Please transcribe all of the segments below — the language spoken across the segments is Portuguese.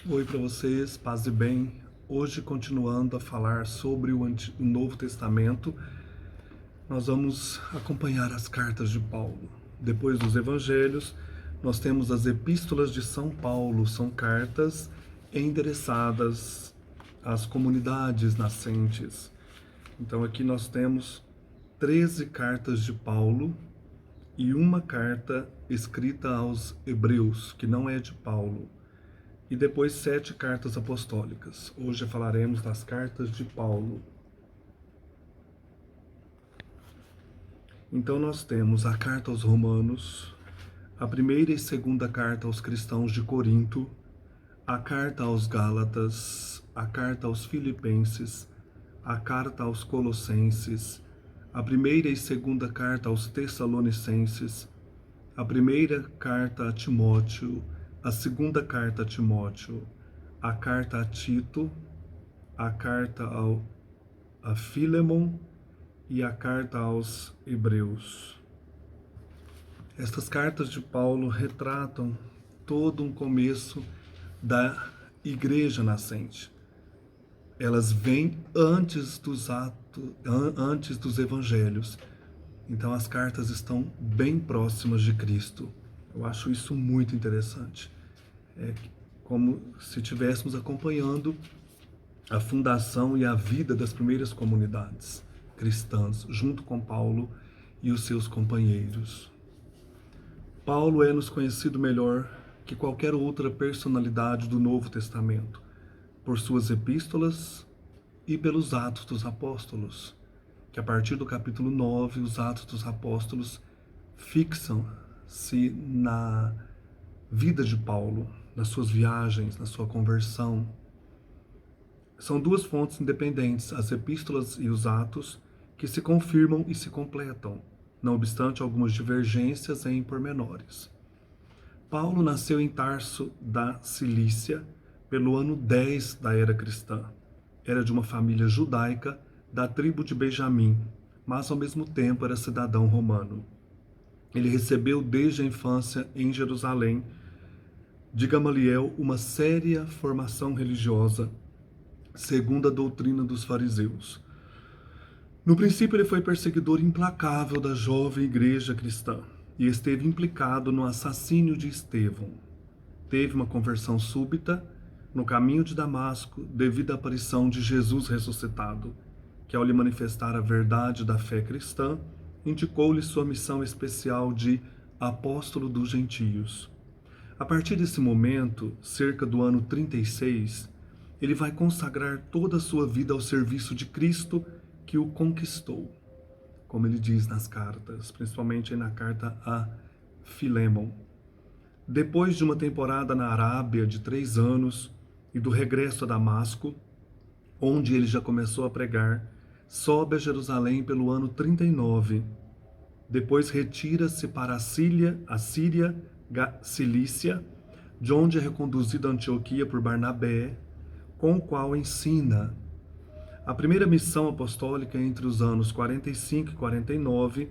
Oi para vocês, paz e bem. Hoje, continuando a falar sobre o Novo Testamento, nós vamos acompanhar as cartas de Paulo. Depois dos Evangelhos, nós temos as Epístolas de São Paulo. São cartas endereçadas às comunidades nascentes. Então aqui nós temos 13 cartas de Paulo e uma carta escrita aos Hebreus, que não é de Paulo. E depois 7 cartas apostólicas. Hoje falaremos das cartas de Paulo. Então nós temos a carta aos Romanos, a primeira e segunda carta aos cristãos de Corinto, a carta aos Gálatas, a carta aos Filipenses, a carta aos Colossenses, a primeira e segunda carta aos Tessalonicenses, a primeira carta a Timóteo, a segunda carta a Timóteo, a carta a Tito, a carta a Filemon e a carta aos Hebreus. Estas cartas de Paulo retratam todo um começo da igreja nascente. Elas vêm antes dos evangelhos. Então as cartas estão bem próximas de Cristo. Eu acho isso muito interessante. É como se estivéssemos acompanhando a fundação e a vida das primeiras comunidades cristãs, junto com Paulo e os seus companheiros. Paulo é-nos conhecido melhor que qualquer outra personalidade do Novo Testamento, por suas epístolas e pelos Atos dos Apóstolos, que a partir do capítulo 9, os Atos dos Apóstolos fixam-se na vida de Paulo, nas suas viagens, na sua conversão. São duas fontes independentes, as epístolas e os Atos, que se confirmam e se completam, não obstante algumas divergências em pormenores. Paulo nasceu em Tarso da Cilícia pelo ano 10 da era cristã. Era de uma família judaica da tribo de Benjamim, mas ao mesmo tempo era cidadão romano. Ele recebeu desde a infância em Jerusalém de Gamaliel uma séria formação religiosa, segundo a doutrina dos fariseus. No princípio, ele foi perseguidor implacável da jovem igreja cristã e esteve implicado no assassínio de Estevão. Teve uma conversão súbita no caminho de Damasco devido à aparição de Jesus ressuscitado, que ao lhe manifestar a verdade da fé cristã, indicou-lhe sua missão especial de apóstolo dos gentios. A partir desse momento, cerca do ano 36, ele vai consagrar toda a sua vida ao serviço de Cristo que o conquistou, como ele diz nas cartas, principalmente na carta a Filemon. Depois de uma temporada na Arábia de 3 anos e do regresso a Damasco, onde ele já começou a pregar, sobe a Jerusalém pelo ano 39. Depois retira-se para a Síria, Cilícia, de onde é reconduzido a Antioquia por Barnabé, com o qual ensina. A primeira missão apostólica entre os anos 45 e 49,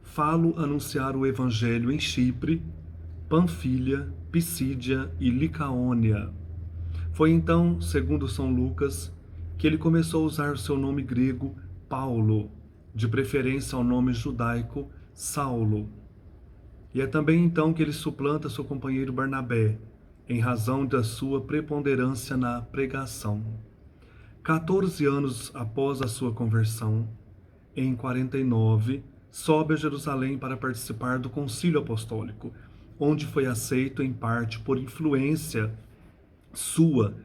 falo anunciar o evangelho em Chipre, Panfilha, Pisídia e Licaônia. Foi então, segundo São Lucas, que ele começou a usar o seu nome grego Paulo, de preferência ao nome judaico Saulo. E é também então que ele suplanta seu companheiro Barnabé, em razão da sua preponderância na pregação. 14 anos após a sua conversão, em 49, sobe a Jerusalém para participar do Concílio Apostólico, onde foi aceito em parte por influência sua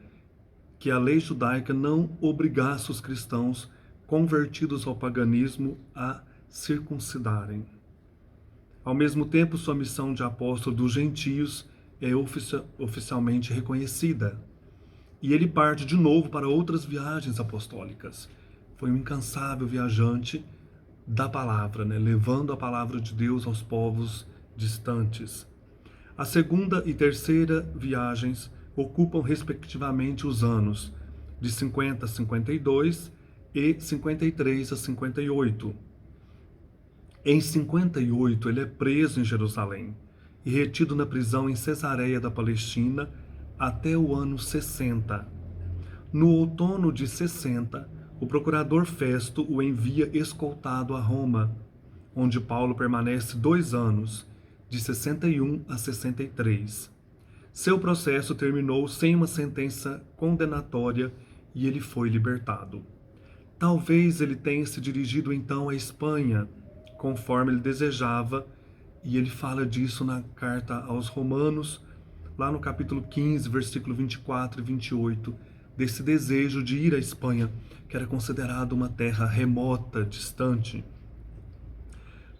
que a lei judaica não obrigasse os cristãos convertidos ao paganismo a circuncidarem. Ao mesmo tempo, sua missão de apóstolo dos gentios é oficialmente reconhecida. E ele parte de novo para outras viagens apostólicas. Foi um incansável viajante da palavra, levando a palavra de Deus aos povos distantes. A segunda e terceira viagens ocupam respectivamente os anos de 50 a 52 e 53 a 58. Em 58, ele é preso em Jerusalém e retido na prisão em Cesareia da Palestina até o ano 60. No outono de 60, o procurador Festo o envia escoltado a Roma, onde Paulo permanece 2 anos, de 61 a 63. Seu processo terminou sem uma sentença condenatória e ele foi libertado. Talvez ele tenha se dirigido então à Espanha, conforme ele desejava, e ele fala disso na carta aos Romanos, lá no capítulo 15, versículo 24 e 28, desse desejo de ir à Espanha, que era considerada uma terra remota, distante.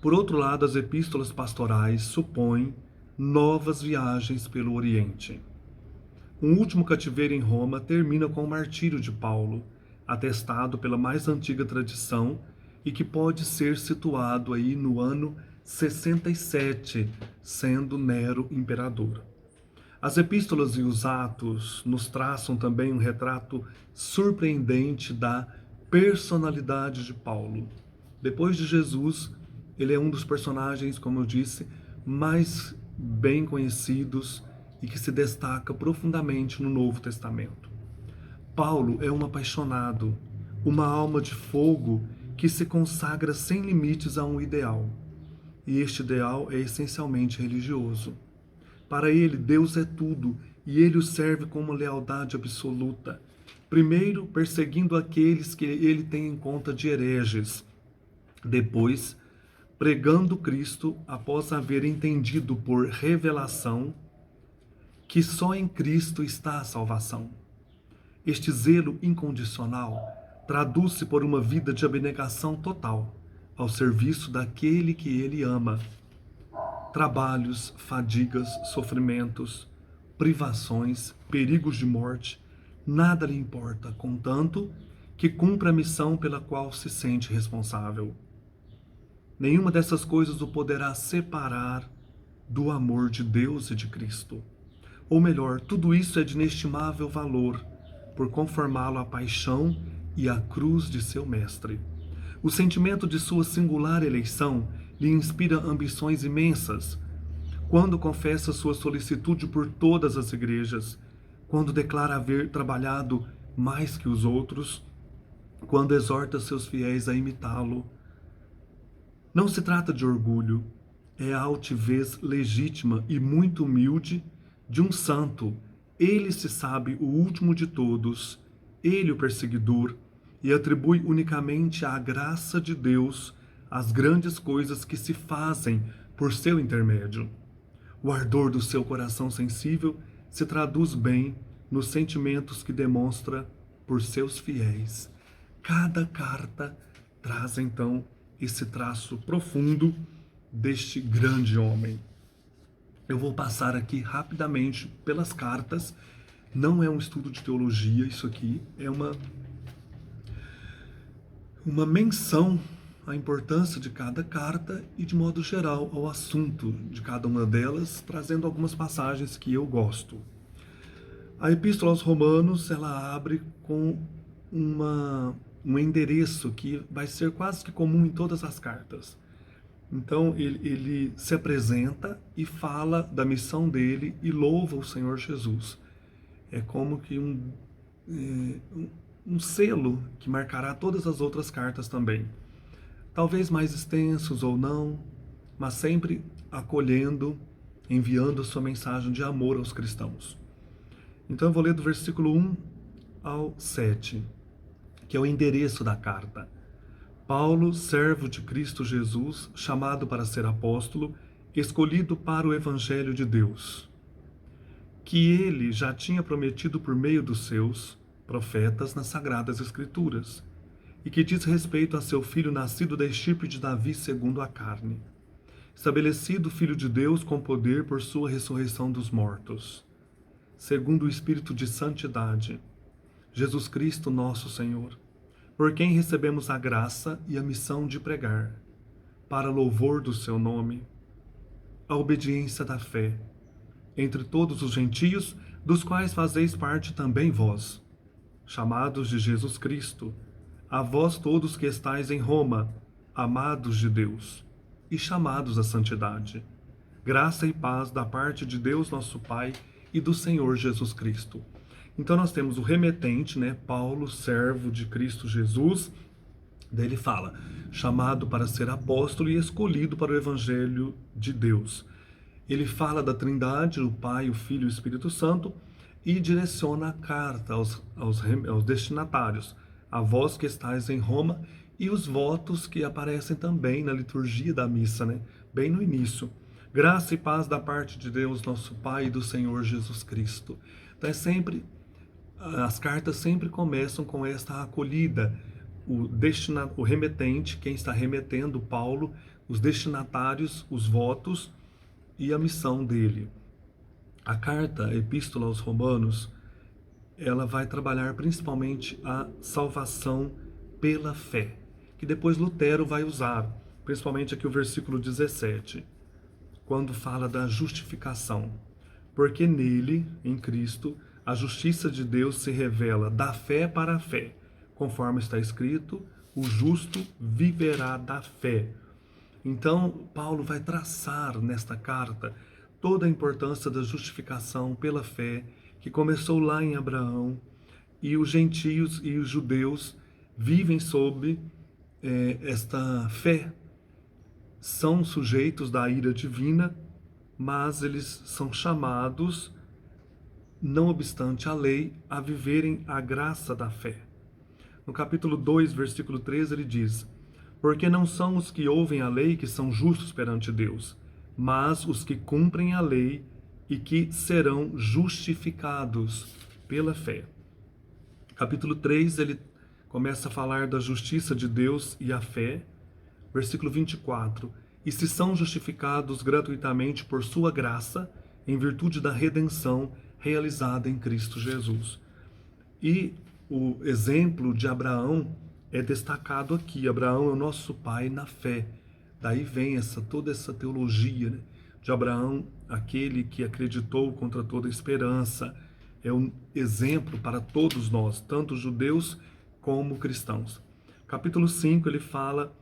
Por outro lado, as epístolas pastorais supõem novas viagens pelo Oriente. Um último cativeiro em Roma termina com o martírio de Paulo, atestado pela mais antiga tradição e que pode ser situado aí no ano 67, sendo Nero imperador. As epístolas e os atos nos traçam também um retrato surpreendente da personalidade de Paulo. Depois de Jesus, ele é um dos personagens, como eu disse, mais bem conhecidos e que se destaca profundamente no Novo Testamento. Paulo é um apaixonado, uma alma de fogo que se consagra sem limites a um ideal. E este ideal é essencialmente religioso. Para ele, Deus é tudo e ele o serve com uma lealdade absoluta. Primeiro, perseguindo aqueles que ele tem em conta de hereges. Depois, pregando Cristo após haver entendido por revelação que só em Cristo está a salvação. Este zelo incondicional traduz-se por uma vida de abnegação total, ao serviço daquele que ele ama. Trabalhos, fadigas, sofrimentos, privações, perigos de morte, nada lhe importa, contanto que cumpra a missão pela qual se sente responsável. Nenhuma dessas coisas o poderá separar do amor de Deus e de Cristo. Ou melhor, tudo isso é de inestimável valor, por conformá-lo à paixão e à cruz de seu mestre. O sentimento de sua singular eleição lhe inspira ambições imensas. Quando confessa sua solicitude por todas as igrejas, quando declara haver trabalhado mais que os outros, quando exorta seus fiéis a imitá-lo. Não se trata de orgulho, é a altivez legítima e muito humilde de um santo. Ele se sabe o último de todos, ele o perseguidor, e atribui unicamente à graça de Deus as grandes coisas que se fazem por seu intermédio. O ardor do seu coração sensível se traduz bem nos sentimentos que demonstra por seus fiéis. Cada carta traz então esse traço profundo deste grande homem. Eu vou passar aqui rapidamente pelas cartas. Não é um estudo de teologia, isso aqui é uma menção à importância de cada carta e, de modo geral, ao assunto de cada uma delas, trazendo algumas passagens que eu gosto. A Epístola aos Romanos, ela abre com um endereço que vai ser quase que comum em todas as cartas. Então, ele se apresenta e fala da missão dele e louva o Senhor Jesus. É como que um selo que marcará todas as outras cartas também. Talvez mais extensos ou não, mas sempre acolhendo, enviando a sua mensagem de amor aos cristãos. Então eu vou ler do versículo 1 ao 7, que é o endereço da carta. Paulo, servo de Cristo Jesus, chamado para ser apóstolo, escolhido para o Evangelho de Deus, que ele já tinha prometido por meio dos seus profetas nas Sagradas Escrituras, e que diz respeito a seu filho nascido da estirpe de Davi segundo a carne, estabelecido Filho de Deus com poder por sua ressurreição dos mortos, segundo o Espírito de santidade, Jesus Cristo nosso Senhor, por quem recebemos a graça e a missão de pregar, para louvor do seu nome, a obediência da fé, entre todos os gentios, dos quais fazeis parte também vós, chamados de Jesus Cristo, a vós todos que estáis em Roma, amados de Deus, e chamados à santidade. Graça e paz da parte de Deus nosso Pai e do Senhor Jesus Cristo. Então nós temos o remetente, né, Paulo, servo de Cristo Jesus. Daí ele fala, chamado para ser apóstolo e escolhido para o evangelho de Deus. Ele fala da Trindade, o Pai, o Filho e o Espírito Santo, e direciona a carta aos destinatários, a vós que estáis em Roma, e os votos que aparecem também na liturgia da missa, né? Bem no início. Graça e paz da parte de Deus, nosso Pai, e do Senhor Jesus Cristo. Então as cartas sempre começam com esta acolhida. O remetente, quem está remetendo, Paulo, os destinatários, os votos e a missão dele. A carta, a Epístola aos Romanos, ela vai trabalhar principalmente a salvação pela fé, que depois Lutero vai usar, principalmente aqui o versículo 17, quando fala da justificação. Porque nele, em Cristo, a justiça de Deus se revela da fé para a fé, conforme está escrito, o justo viverá da fé. Então, Paulo vai traçar nesta carta toda a importância da justificação pela fé, que começou lá em Abraão, e os gentios e os judeus vivem sob esta fé. São sujeitos da ira divina, mas eles são chamados, não obstante a lei, a viverem a graça da fé. No capítulo 2, versículo 13, ele diz: porque não são os que ouvem a lei que são justos perante Deus, mas os que cumprem a lei e que serão justificados pela fé. Capítulo 3, ele começa a falar da justiça de Deus e a fé. Versículo 24. E se são justificados gratuitamente por sua graça, em virtude da redenção realizada em Cristo Jesus. E o exemplo de Abraão é destacado aqui. Abraão é o nosso pai na fé. Daí vem toda essa teologia, né, de Abraão, aquele que acreditou contra toda esperança. É um exemplo para todos nós, tanto judeus como cristãos. Capítulo 5, ele fala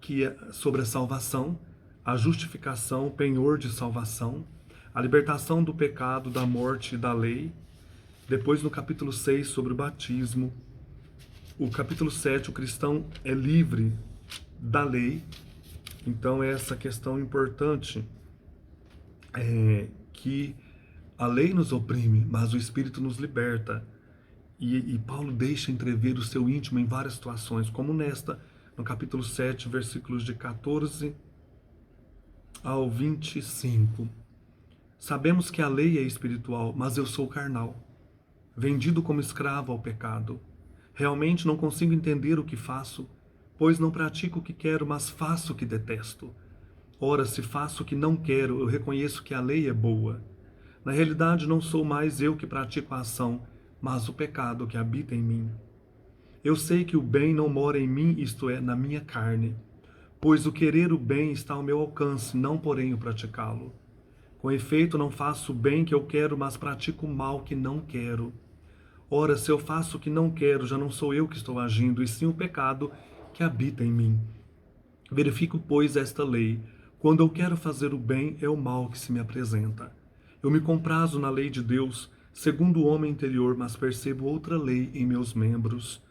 que é sobre a salvação, a justificação, o penhor de salvação, a libertação do pecado, da morte e da lei. Depois, no capítulo 6, sobre o batismo. O capítulo 7, o cristão é livre da lei. Então, é essa questão importante, que a lei nos oprime, mas o Espírito nos liberta. E Paulo deixa entrever o seu íntimo em várias situações, como nesta, no capítulo 7, versículos de 14 ao 25. Sabemos que a lei é espiritual, mas eu sou carnal, vendido como escravo ao pecado. Realmente não consigo entender o que faço, pois não pratico o que quero, mas faço o que detesto. Ora, se faço o que não quero, eu reconheço que a lei é boa. Na realidade, não sou mais eu que pratico a ação, mas o pecado que habita em mim. Eu sei que o bem não mora em mim, isto é, na minha carne, pois o querer o bem está ao meu alcance, não porém o praticá-lo. Com efeito, não faço o bem que eu quero, mas pratico o mal que não quero. Ora, se eu faço o que não quero, já não sou eu que estou agindo, e sim o pecado que habita em mim. Verifico, pois, esta lei. Quando eu quero fazer o bem, é o mal que se me apresenta. Eu me comprazo na lei de Deus, segundo o homem interior, mas percebo outra lei em meus membros,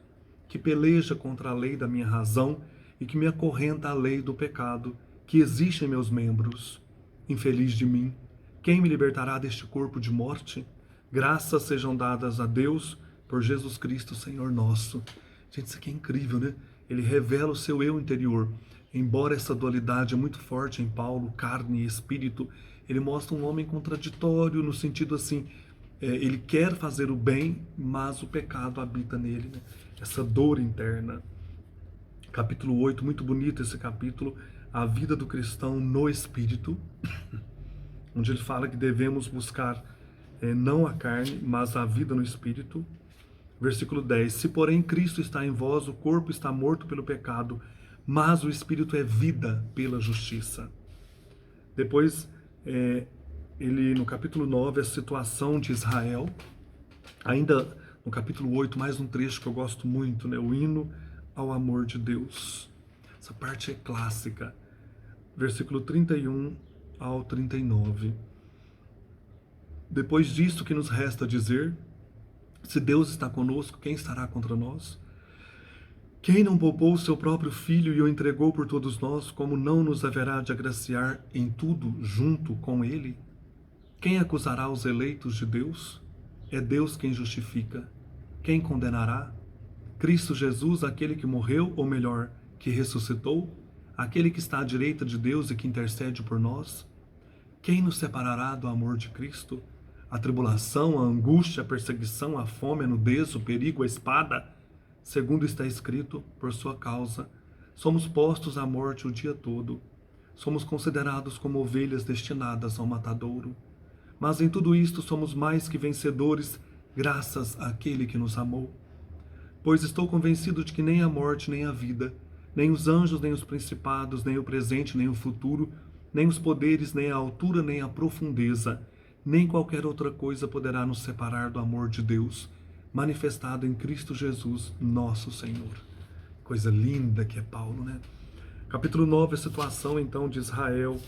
que peleja contra a lei da minha razão e que me acorrenta à lei do pecado, que existe em meus membros. Infeliz de mim, quem me libertará deste corpo de morte? Graças sejam dadas a Deus por Jesus Cristo, Senhor nosso. Gente, isso aqui é incrível, né? Ele revela o seu eu interior. Embora essa dualidade é muito forte em Paulo, carne e espírito, ele mostra um homem contraditório no sentido assim, ele quer fazer o bem, mas o pecado habita nele, né? Essa dor interna. Capítulo 8, muito bonito esse capítulo, a vida do cristão no espírito, onde ele fala que devemos buscar não a carne, mas a vida no espírito. Versículo 10, se porém Cristo está em vós, o corpo está morto pelo pecado, mas o espírito é vida pela justiça. Depois, ele no capítulo 9, a situação de Israel, ainda no capítulo 8, mais um trecho que eu gosto muito, né? O hino ao amor de Deus. Essa parte é clássica. Versículo 31 ao 39. Depois disto, que nos resta dizer? Se Deus está conosco, quem estará contra nós? Quem não poupou o seu próprio Filho e o entregou por todos nós, como não nos haverá de agraciar em tudo junto com Ele? Quem acusará os eleitos de Deus? É Deus quem justifica. Quem condenará? Cristo Jesus, aquele que morreu, ou melhor, que ressuscitou, aquele que está à direita de Deus e que intercede por nós? Quem nos separará do amor de Cristo? A tribulação, a angústia, a perseguição, a fome, a nudez, o perigo, a espada? Segundo está escrito, por sua causa, somos postos à morte o dia todo. Somos considerados como ovelhas destinadas ao matadouro. Mas em tudo isto somos mais que vencedores, graças àquele que nos amou. Pois estou convencido de que nem a morte, nem a vida, nem os anjos, nem os principados, nem o presente, nem o futuro, nem os poderes, nem a altura, nem a profundeza, nem qualquer outra coisa poderá nos separar do amor de Deus, manifestado em Cristo Jesus, nosso Senhor. Coisa linda que é Paulo, né? Capítulo 9, a situação então de Israel.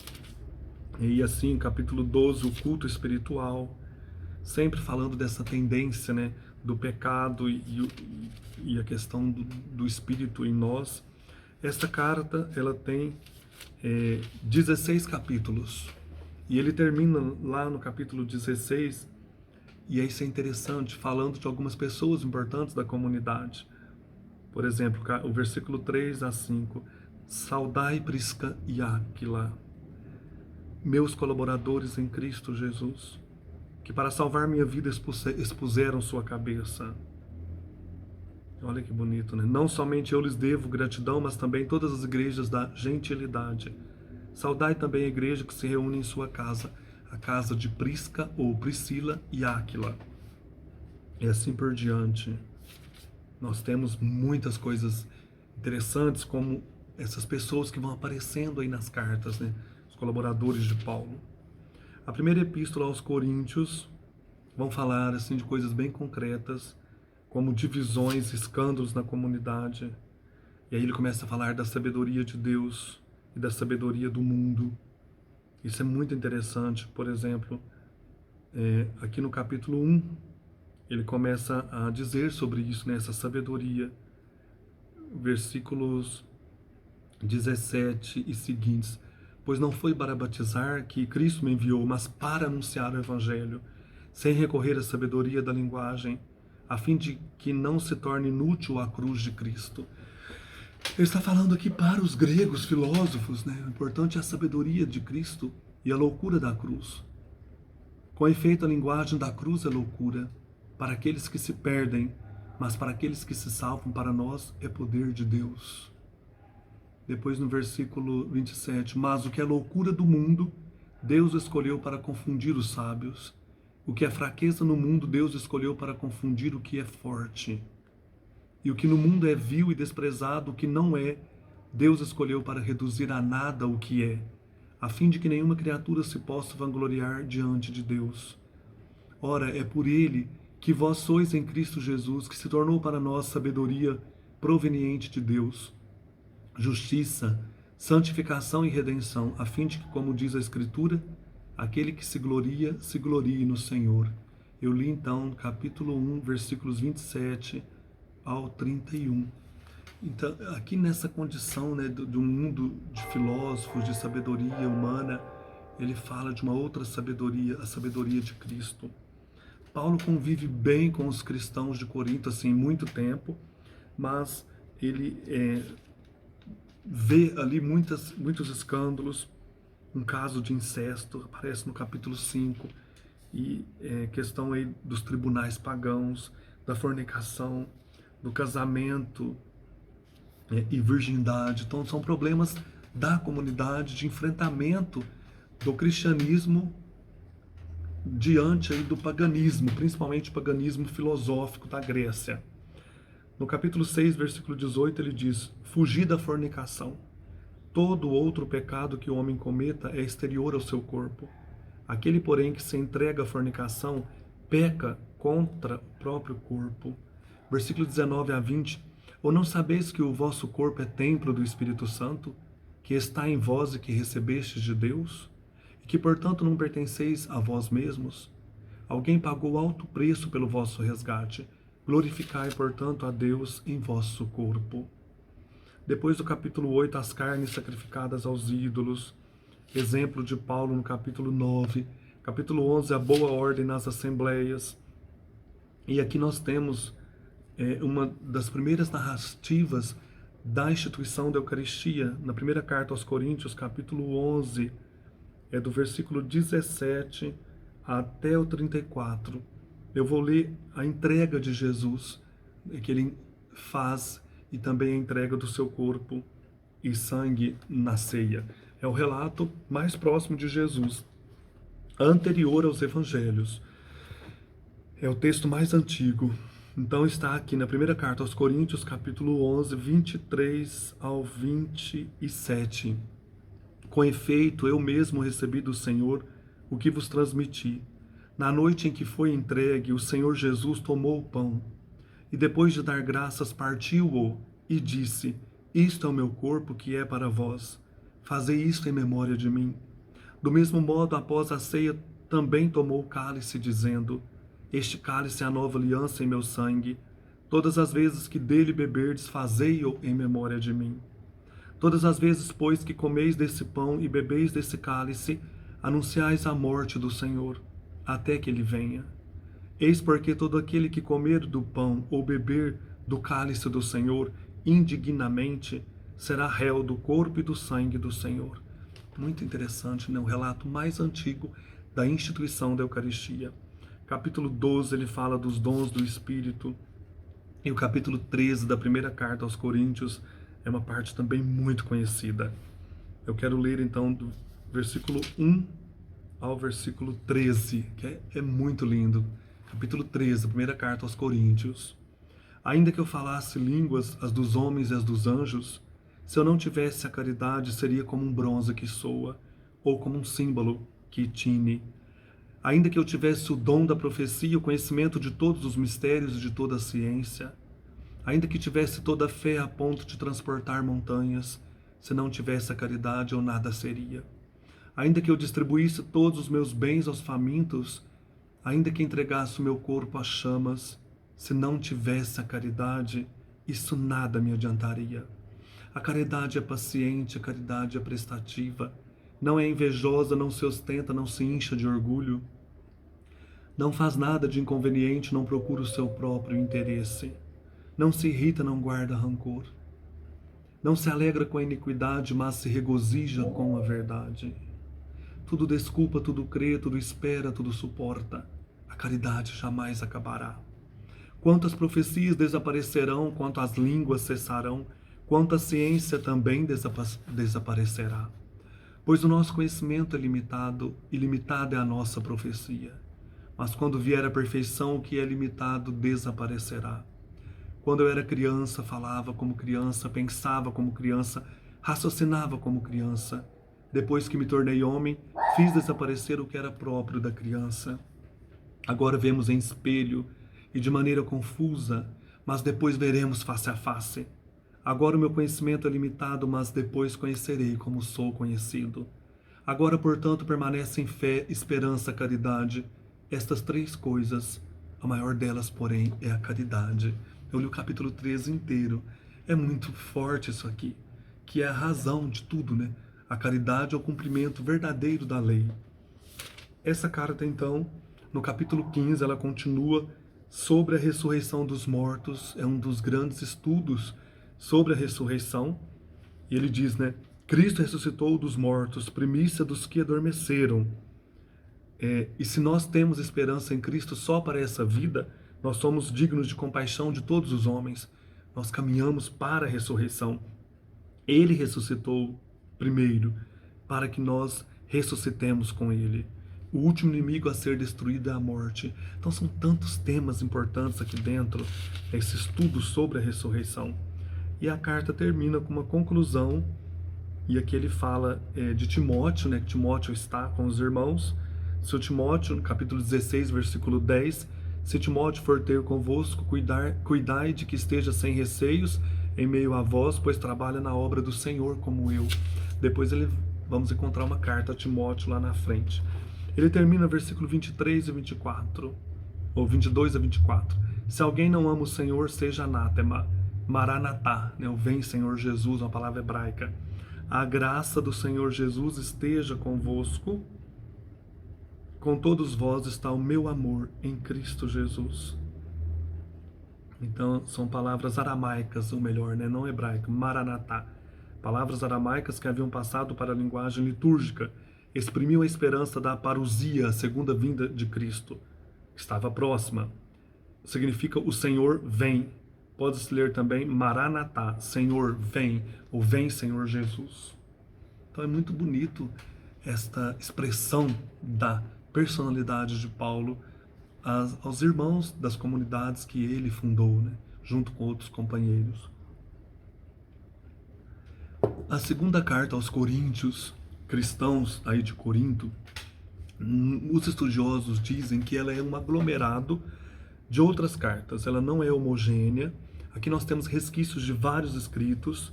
E assim, capítulo 12, o culto espiritual. Sempre falando dessa tendência, né? Do pecado e a questão do espírito em nós. Esta carta, ela tem 16 capítulos. E ele termina lá no capítulo 16, e isso é interessante, falando de algumas pessoas importantes da comunidade. Por exemplo, o versículo 3 a 5. Saudai Prisca e Áquila, meus colaboradores em Cristo Jesus, que para salvar minha vida expuseram sua cabeça. Olha que bonito, né? Não somente eu lhes devo gratidão, mas também todas as igrejas da gentilidade. Saudai também a igreja que se reúne em sua casa, a casa de Prisca ou Priscila e Áquila. E assim por diante. Nós temos muitas coisas interessantes, como essas pessoas que vão aparecendo aí nas cartas, né? Os colaboradores de Paulo. A primeira epístola aos Coríntios vão falar assim de coisas bem concretas, como divisões, escândalos na comunidade. E aí ele começa a falar da sabedoria de Deus e da sabedoria do mundo. Isso é muito interessante. Por exemplo, aqui no capítulo 1, ele começa a dizer sobre isso, né, essa sabedoria. Versículos 17 e seguintes. Pois não foi para batizar que Cristo me enviou, mas para anunciar o Evangelho, sem recorrer à sabedoria da linguagem, a fim de que não se torne inútil a cruz de Cristo. Ele está falando aqui para os gregos filósofos, né? O importante é a sabedoria de Cristo e a loucura da cruz. Com efeito, a linguagem da cruz é loucura para aqueles que se perdem, mas para aqueles que se salvam, para nós, é poder de Deus. Depois no versículo 27, mas o que é loucura do mundo, Deus escolheu para confundir os sábios. O que é fraqueza no mundo, Deus escolheu para confundir o que é forte. E o que no mundo é vil e desprezado, o que não é, Deus escolheu para reduzir a nada o que é, a fim de que nenhuma criatura se possa vangloriar diante de Deus. Ora, é por ele que vós sois em Cristo Jesus, que se tornou para nós sabedoria proveniente de Deus, justiça, santificação e redenção, a fim de que, como diz a Escritura, aquele que se glorie no Senhor. Eu li então capítulo 1, versículos 27 ao 31. Então, aqui nessa condição, né, do mundo de filósofos, de sabedoria humana, ele fala de uma outra sabedoria, a sabedoria de Cristo. Paulo convive bem com os cristãos de Corinto, assim, muito tempo, mas ele vê ali muitos escândalos. Um caso de incesto aparece no capítulo 5, e questão aí dos tribunais pagãos, da fornicação, do casamento e virgindade. Então são problemas da comunidade, de enfrentamento do cristianismo diante aí do paganismo, principalmente o paganismo filosófico da Grécia. No capítulo 6, versículo 18, ele diz: fugi da fornicação. Todo outro pecado que o homem cometa é exterior ao seu corpo. Aquele, porém, que se entrega à fornicação, peca contra o próprio corpo. Versículo 19 a 20. Ou não sabeis que o vosso corpo é templo do Espírito Santo, que está em vós e que recebestes de Deus, e que, portanto, não pertenceis a vós mesmos? Alguém pagou alto preço pelo vosso resgate. Glorificai, portanto, a Deus em vosso corpo. Depois do capítulo 8, as carnes sacrificadas aos ídolos. Exemplo de Paulo no capítulo 9. Capítulo 11, a boa ordem nas assembleias. E aqui nós temos uma das primeiras narrativas da instituição da Eucaristia. Na primeira carta aos Coríntios, capítulo 11, do versículo 17 até o 34. Eu vou ler a entrega de Jesus, que ele faz, e também a entrega do seu corpo e sangue na ceia. É o relato mais próximo de Jesus, anterior aos evangelhos. É o texto mais antigo. Então está aqui na primeira carta aos Coríntios, capítulo 11, 23 ao 27. Com efeito, eu mesmo recebi do Senhor o que vos transmiti. Na noite em que foi entregue, o Senhor Jesus tomou o pão e, depois de dar graças, partiu-o e disse: Isto é o meu corpo que é para vós. Fazei isto em memória de mim. Do mesmo modo, após a ceia, também tomou o cálice, dizendo: Este cálice é a nova aliança em meu sangue. Todas as vezes que dele beberdes, fazei-o em memória de mim. Todas as vezes, pois, que comeis desse pão e bebeis desse cálice, anunciais a morte do Senhor, até que ele venha. Eis porque todo aquele que comer do pão ou beber do cálice do Senhor indignamente será réu do corpo e do sangue do Senhor. Muito interessante, né? O relato mais antigo da instituição da Eucaristia. Capítulo 12, ele fala dos dons do Espírito. E o capítulo 13 da primeira carta aos Coríntios é uma parte também muito conhecida. Eu quero ler então do versículo 1 ao versículo 13, que é muito lindo. Capítulo 13, primeira carta aos Coríntios. Ainda que eu falasse línguas, as dos homens e as dos anjos, se eu não tivesse a caridade, seria como um bronze que soa, ou como um símbolo que tine. Ainda que eu tivesse o dom da profecia, o conhecimento de todos os mistérios e de toda a ciência, ainda que tivesse toda a fé a ponto de transportar montanhas, se não tivesse a caridade, eu nada seria. Ainda que eu distribuísse todos os meus bens aos famintos, ainda que entregasse o meu corpo às chamas, se não tivesse a caridade, isso nada me adiantaria. A caridade é paciente, a caridade é prestativa, não é invejosa, não se ostenta, não se incha de orgulho, não faz nada de inconveniente, não procura o seu próprio interesse, não se irrita, não guarda rancor, não se alegra com a iniquidade, mas se regozija com a verdade. Tudo desculpa, tudo crê, tudo espera, tudo suporta. A caridade jamais acabará. Quantas profecias desaparecerão, quanto as línguas cessarão, quanto a ciência também desaparecerá. Pois o nosso conhecimento é limitado, e limitada é a nossa profecia. Mas quando vier a perfeição, o que é limitado desaparecerá. Quando eu era criança, falava como criança, pensava como criança, raciocinava como criança. Depois que me tornei homem, fiz desaparecer o que era próprio da criança. Agora vemos em espelho e de maneira confusa, mas depois veremos face a face. Agora o meu conhecimento é limitado, mas depois conhecerei como sou conhecido. Agora, portanto, permanecem fé, esperança, caridade. Estas três coisas, a maior delas, porém, é a caridade. Eu li o capítulo 13 inteiro. É muito forte isso aqui, que é a razão de tudo, né? A caridade é o cumprimento verdadeiro da lei. Essa carta, então, no capítulo 15, ela continua sobre a ressurreição dos mortos. É um dos grandes estudos sobre a ressurreição. E ele diz, né? Cristo ressuscitou dos mortos, primícia dos que adormeceram. E se nós temos esperança em Cristo só para essa vida, nós somos dignos de compaixão de todos os homens. Nós caminhamos para a ressurreição. Ele ressuscitou primeiro, para que nós ressuscitemos com ele. O último inimigo a ser destruído é a morte. Então são tantos temas importantes aqui dentro, esse estudo sobre a ressurreição. E a carta termina com uma conclusão, e aqui ele fala de Timóteo, né, que Timóteo está com os irmãos. Seu Timóteo, no capítulo 16, versículo 10, se Timóteo for ter convosco, cuidai de que esteja sem receios em meio a vós, pois trabalha na obra do Senhor como eu. Depois vamos encontrar uma carta a Timóteo lá na frente. Ele termina versículo 23 e 24, ou 22 a 24. Se alguém não ama o Senhor, seja anátema. Maranatá, né? O vem Senhor Jesus, uma palavra hebraica. A graça do Senhor Jesus esteja convosco. Com todos vós está o meu amor em Cristo Jesus. Então, são palavras aramaicas, ou melhor, né? Não hebraica, maranatá. Palavras aramaicas que haviam passado para a linguagem litúrgica, exprimiam a esperança da parousia, a segunda vinda de Cristo, que estava próxima. Significa o Senhor vem. Pode-se ler também maranatá, Senhor vem, ou vem Senhor Jesus. Então é muito bonito esta expressão da personalidade de Paulo aos irmãos das comunidades que ele fundou, né, junto com outros companheiros. A segunda carta aos Coríntios, cristãos aí de Corinto, os estudiosos dizem que ela é um aglomerado de outras cartas, ela não é homogênea. Aqui nós temos resquícios de vários escritos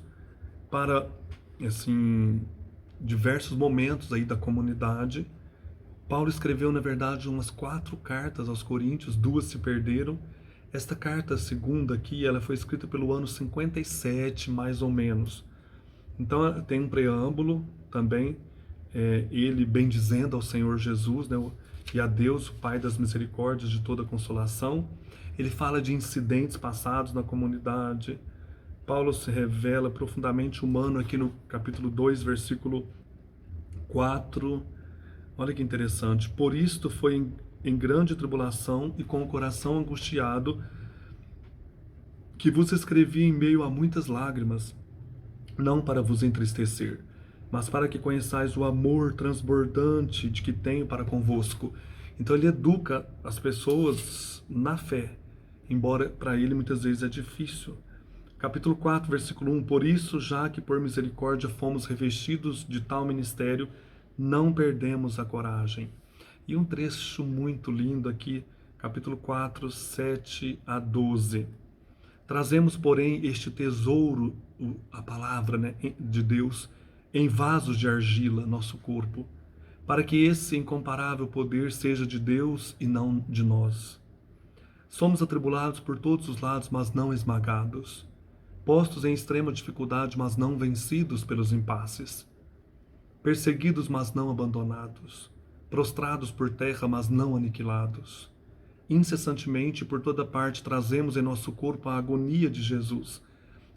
para, assim, diversos momentos aí da comunidade. Paulo escreveu, na verdade, umas 4 cartas aos Coríntios, 2 se perderam. Esta carta, a segunda aqui, ela foi escrita pelo ano 57, mais ou menos. Então tem um preâmbulo também, ele bendizendo ao Senhor Jesus, né, e a Deus, o Pai das misericórdias de toda consolação. Ele fala de incidentes passados na comunidade. Paulo se revela profundamente humano aqui no capítulo 2, versículo 4. Olha que interessante. Por isto foi em grande tribulação e com o coração angustiado que vos escrevi em meio a muitas lágrimas, não para vos entristecer, mas para que conheçais o amor transbordante de que tenho para convosco. Então ele educa as pessoas na fé, embora para ele muitas vezes é difícil. Capítulo 4, versículo 1. Por isso, já que por misericórdia fomos revestidos de tal ministério, não perdemos a coragem. E um trecho muito lindo aqui, capítulo 4, 7 a 12. Trazemos, porém, este tesouro, a palavra, né, de Deus, em vasos de argila, nosso corpo, para que esse incomparável poder seja de Deus e não de nós. Somos atribulados por todos os lados, mas não esmagados. Postos em extrema dificuldade, mas não vencidos pelos impasses. Perseguidos, mas não abandonados. Prostrados por terra, mas não aniquilados. Incessantemente, por toda parte, trazemos em nosso corpo a agonia de Jesus,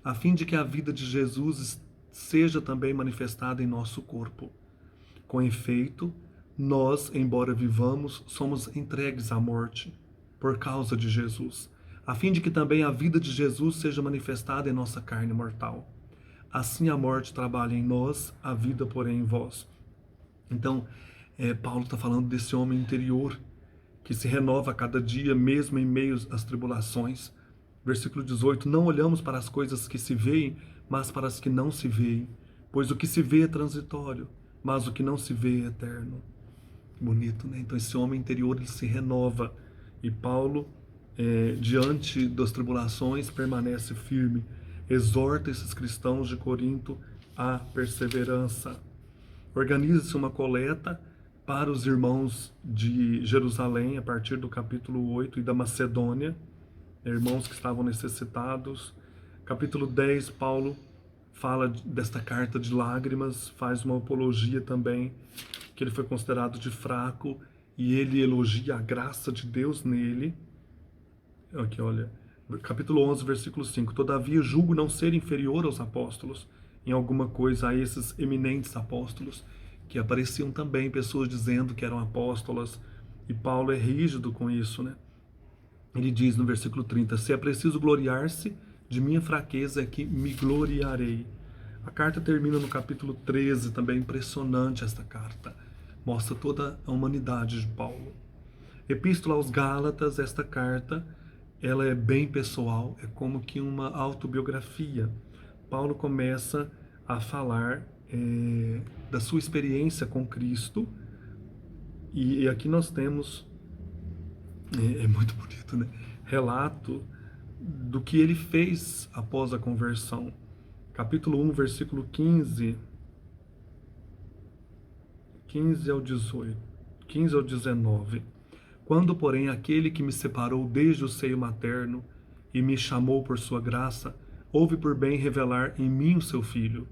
a fim de que a vida de Jesus seja também manifestada em nosso corpo. Com efeito, nós, embora vivamos, somos entregues à morte, por causa de Jesus, a fim de que também a vida de Jesus seja manifestada em nossa carne mortal. Assim a morte trabalha em nós, a vida, porém, em vós. Então, Paulo está falando desse homem interior que se renova a cada dia, mesmo em meio às tribulações. Versículo 18, não olhamos para as coisas que se veem, mas para as que não se veem, pois o que se vê é transitório, mas o que não se vê é eterno. Bonito, né? Então esse homem interior, ele se renova. E Paulo, diante das tribulações, permanece firme. Exorta esses cristãos de Corinto à perseverança. Organiza-se uma coleta para os irmãos de Jerusalém, a partir do capítulo 8, e da Macedônia, irmãos que estavam necessitados. Capítulo 10, Paulo fala desta carta de lágrimas, faz uma apologia também, que ele foi considerado de fraco, e ele elogia a graça de Deus nele. Aqui, olha, capítulo 11, versículo 5. Todavia, julgo não ser inferior aos apóstolos, em alguma coisa, a esses eminentes apóstolos, que apareciam também pessoas dizendo que eram apóstolas, e Paulo é rígido com isso, né? Ele diz no versículo 30, se é preciso gloriar-se, de minha fraqueza é que me gloriarei. A carta termina no capítulo 13, também impressionante esta carta. Mostra toda a humanidade de Paulo. Epístola aos Gálatas, esta carta, ela é bem pessoal, é como que uma autobiografia. Paulo começa a falar da sua experiência com Cristo, e aqui nós temos, é muito bonito, né? Relato do que ele fez após a conversão. Capítulo 1, versículo 15 ao 18. 15 ao 19. Quando, porém, aquele que me separou desde o seio materno e me chamou por sua graça, houve por bem revelar em mim o seu Filho,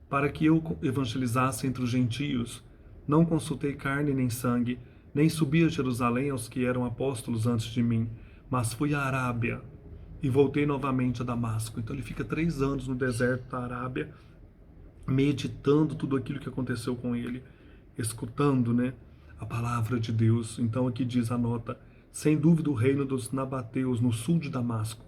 para que eu evangelizasse entre os gentios, não consultei carne nem sangue, nem subi a Jerusalém aos que eram apóstolos antes de mim, mas fui à Arábia e voltei novamente a Damasco. Então ele fica 3 anos no deserto da Arábia, meditando tudo aquilo que aconteceu com ele, escutando, né, a palavra de Deus. Então aqui diz a nota: sem dúvida o reino dos nabateus no sul de Damasco.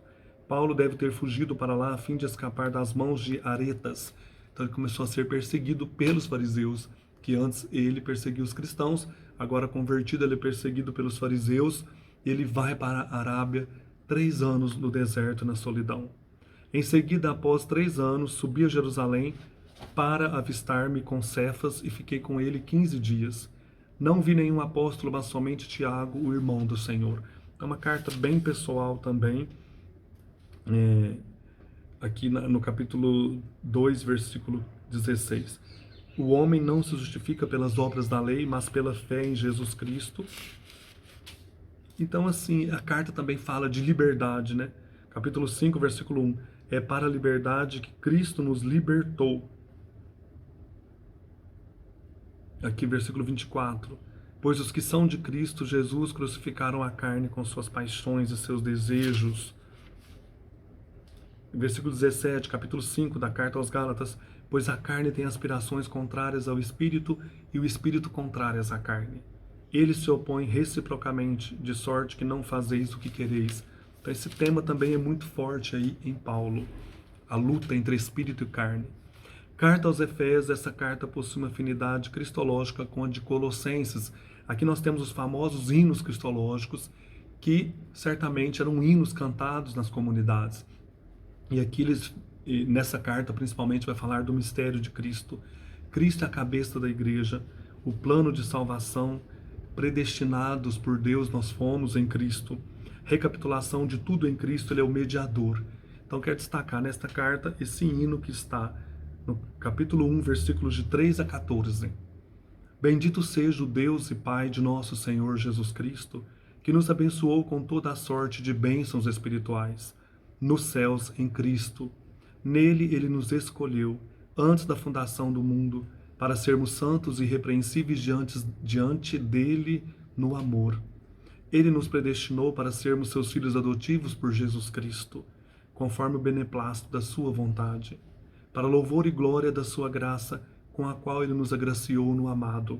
Paulo deve ter fugido para lá a fim de escapar das mãos de Aretas. Então ele começou a ser perseguido pelos fariseus, que antes ele perseguia os cristãos, agora convertido ele é perseguido pelos fariseus, e ele vai para a Arábia, 3 anos no deserto, na solidão. Em seguida, após 3 anos, subi a Jerusalém para avistar-me com Cefas e fiquei com ele 15 dias. Não vi nenhum apóstolo, mas somente Tiago, o irmão do Senhor. É uma carta bem pessoal também, aqui no capítulo 2, versículo 16. O homem não se justifica pelas obras da lei, mas pela fé em Jesus Cristo. Então, assim, a carta também fala de liberdade, né? Capítulo 5, versículo 1. É para a liberdade que Cristo nos libertou. Aqui, versículo 24. Pois os que são de Cristo Jesus crucificaram a carne com suas paixões e seus desejos. Versículo 17, capítulo 5 da carta aos Gálatas. Pois a carne tem aspirações contrárias ao Espírito e o Espírito contrárias à carne. Eles se opõem reciprocamente, de sorte que não fazeis o que quereis. Então esse tema também é muito forte aí em Paulo. A luta entre Espírito e carne. Carta aos Efésios, essa carta possui uma afinidade cristológica com a de Colossenses. Aqui nós temos os famosos hinos cristológicos, que certamente eram hinos cantados nas comunidades. E aqui nessa carta principalmente vai falar do mistério de Cristo. Cristo é a cabeça da igreja, o plano de salvação, predestinados por Deus nós fomos em Cristo. Recapitulação de tudo em Cristo, ele é o mediador. Então quero destacar nesta carta esse hino que está no capítulo 1, versículos de 3 a 14. Bendito seja o Deus e Pai de nosso Senhor Jesus Cristo, que nos abençoou com toda a sorte de bênçãos espirituais, nos céus em Cristo. Nele ele nos escolheu, antes da fundação do mundo, para sermos santos e irrepreensíveis diante dele no amor. Ele nos predestinou para sermos seus filhos adotivos por Jesus Cristo, conforme o beneplácito da sua vontade, para louvor e glória da sua graça, com a qual ele nos agraciou no amado.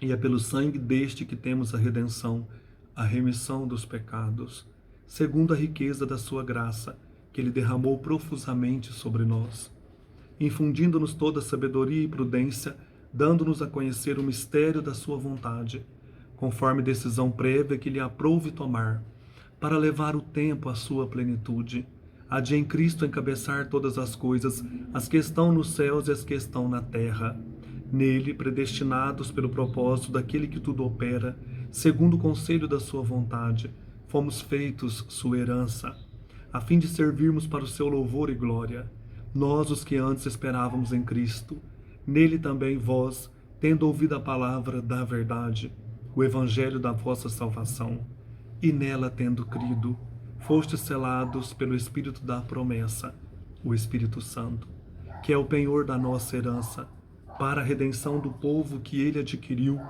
E é pelo sangue deste que temos a redenção, a remissão dos pecados, segundo a riqueza da sua graça, que ele derramou profusamente sobre nós, infundindo-nos toda sabedoria e prudência, dando-nos a conhecer o mistério da sua vontade, conforme decisão prévia que lhe aprouve tomar, para levar o tempo à sua plenitude, a de em Cristo encabeçar todas as coisas, as que estão nos céus e as que estão na terra. Nele, predestinados pelo propósito daquele que tudo opera, segundo o conselho da sua vontade, fomos feitos sua herança, a fim de servirmos para o seu louvor e glória. Nós, os que antes esperávamos em Cristo, nele também vós, tendo ouvido a palavra da verdade, o evangelho da vossa salvação, e nela tendo crido, fostes selados pelo Espírito da promessa, o Espírito Santo, que é o penhor da nossa herança, para a redenção do povo que ele adquiriu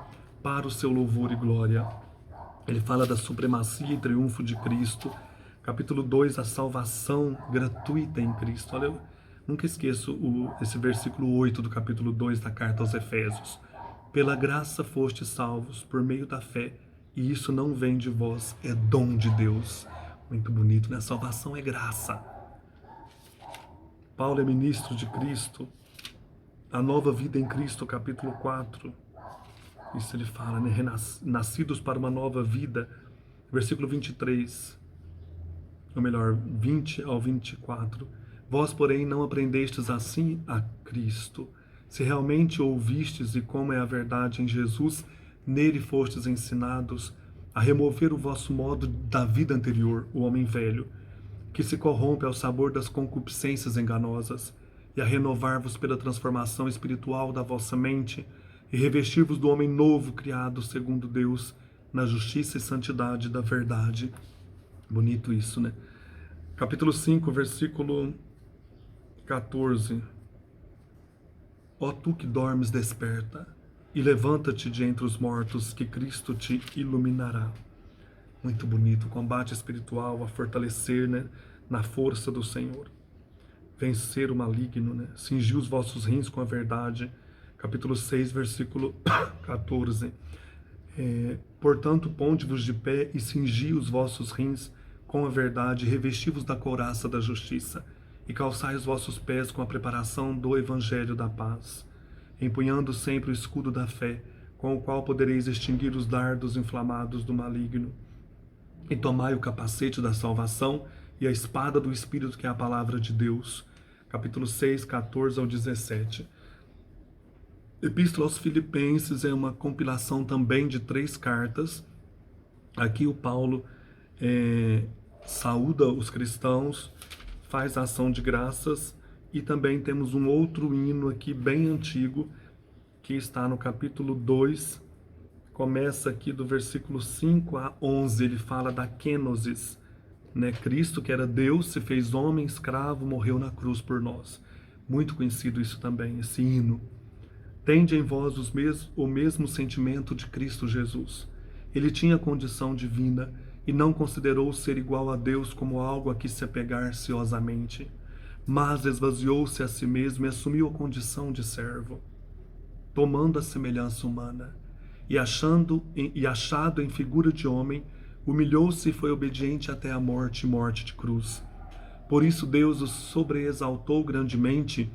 para o seu louvor e glória. Ele fala da supremacia e triunfo de Cristo. Capítulo 2, a salvação gratuita em Cristo. Olha, eu nunca esqueço esse versículo 8 do capítulo 2 da carta aos Efésios. Pela graça fostes salvos, por meio da fé, e isso não vem de vós, é dom de Deus. Muito bonito, né? Salvação é graça. Paulo é ministro de Cristo. A nova vida em Cristo, capítulo 4. Isso ele fala, né? Nascidos para uma nova vida. Versículo 23. Ou melhor, 20 ao 24. Vós, porém, não aprendestes assim a Cristo. Se realmente ouvistes e como é a verdade em Jesus, nele fostes ensinados a remover o vosso modo da vida anterior, o homem velho, que se corrompe ao sabor das concupiscências enganosas, e a renovar-vos pela transformação espiritual da vossa mente, e revestir-vos do homem novo, criado segundo Deus, na justiça e santidade da verdade. Bonito isso, né? Capítulo 5, versículo 14. Ó tu que dormes, desperta, e levanta-te de entre os mortos, que Cristo te iluminará. Muito bonito, o combate espiritual, a fortalecer, né, na força do Senhor. Vencer o maligno, né? Cingir os vossos rins com a verdade. Capítulo 6, versículo 14. Portanto, ponde-vos de pé e cingi os vossos rins com a verdade, revesti-vos da couraça da justiça, e calçai os vossos pés com a preparação do evangelho da paz, empunhando sempre o escudo da fé, com o qual podereis extinguir os dardos inflamados do maligno. E tomai o capacete da salvação e a espada do Espírito, que é a palavra de Deus. Capítulo 6, 14 ao 17. Epístola aos Filipenses é uma compilação também de 3 cartas. Aqui o Paulo saúda os cristãos, faz a ação de graças, e também temos um outro hino aqui bem antigo, que está no capítulo 2, começa aqui do versículo 5 a 11, ele fala da kenosis, né? Cristo, que era Deus, se fez homem, escravo, morreu na cruz por nós. Muito conhecido isso também, esse hino. Tende em vós o mesmo sentimento de Cristo Jesus. Ele tinha condição divina e não considerou ser igual a Deus como algo a que se apegar ansiosamente, mas esvaziou-se a si mesmo e assumiu a condição de servo, tomando a semelhança humana, e achado em figura de homem, humilhou-se e foi obediente até a morte e morte de cruz. Por isso Deus o sobreexaltou grandemente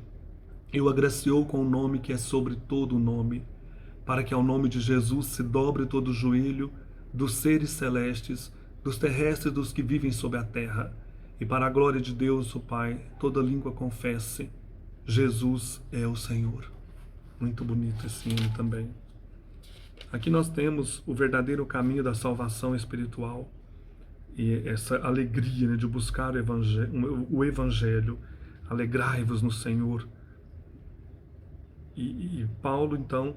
e o agraciou com o nome que é sobre todo o nome, para que ao nome de Jesus se dobre todo o joelho dos seres celestes, dos terrestres e dos que vivem sobre a terra, e para a glória de Deus, o Pai, toda língua confesse: Jesus é o Senhor. Muito bonito esse hino também. Aqui nós temos o verdadeiro caminho da salvação espiritual e essa alegria, né, de buscar o Evangelho. Alegrai-vos no Senhor. E Paulo, então,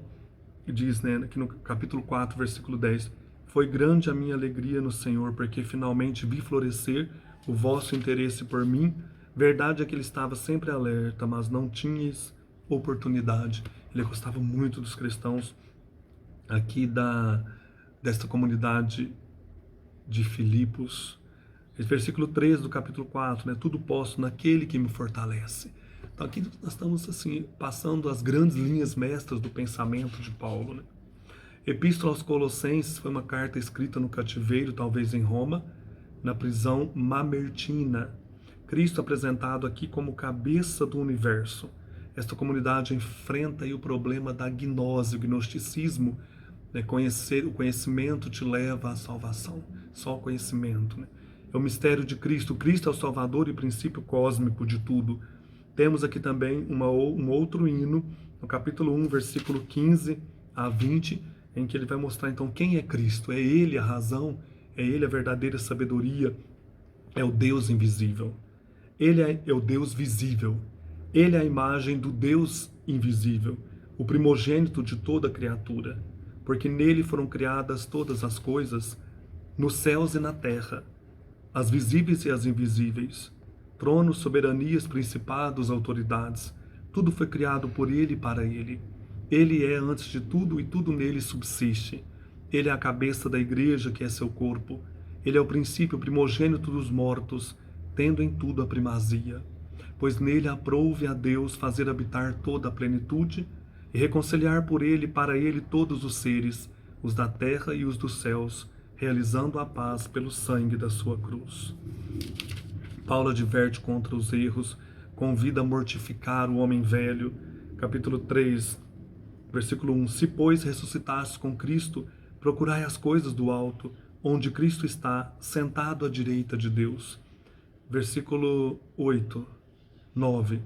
diz, né, aqui no capítulo 4, versículo 10, foi grande a minha alegria no Senhor, porque finalmente vi florescer o vosso interesse por mim. Verdade é que ele estava sempre alerta, mas não tinhas oportunidade. Ele gostava muito dos cristãos aqui desta comunidade de Filipos. Esse versículo 13 do capítulo 4, né? Tudo posso naquele que me fortalece. Então aqui nós estamos assim, passando as grandes linhas mestras do pensamento de Paulo, né? Epístola aos Colossenses foi uma carta escrita no cativeiro, talvez em Roma, na prisão mamertina. Cristo apresentado aqui como cabeça do universo. Esta comunidade enfrenta aí o problema da gnose, o gnosticismo, né? O conhecimento te leva à salvação, só o conhecimento, né? É o mistério de Cristo. Cristo é o Salvador e princípio cósmico de tudo. Temos aqui também um outro hino, no capítulo 1, versículo 15 a 20, em que ele vai mostrar então quem é Cristo. É Ele a razão, é Ele a verdadeira sabedoria, é o Deus invisível. Ele é o Deus visível. Ele é a imagem do Deus invisível, o primogênito de toda criatura, porque nele foram criadas todas as coisas, nos céus e na terra, as visíveis e as invisíveis, tronos, soberanias, principados, autoridades. Tudo foi criado por ele e para ele. Ele é antes de tudo e tudo nele subsiste. Ele é a cabeça da igreja, que é seu corpo. Ele é o princípio primogênito dos mortos, tendo em tudo a primazia. Pois nele aprouve a Deus fazer habitar toda a plenitude e reconciliar por ele e para ele todos os seres, os da terra e os dos céus, realizando a paz pelo sangue da sua cruz. Paulo adverte contra os erros, convida a mortificar o homem velho. Capítulo 3, versículo 1. Se, pois, ressuscitastes com Cristo, procurai as coisas do alto, onde Cristo está, sentado à direita de Deus. Versículo 8, 9.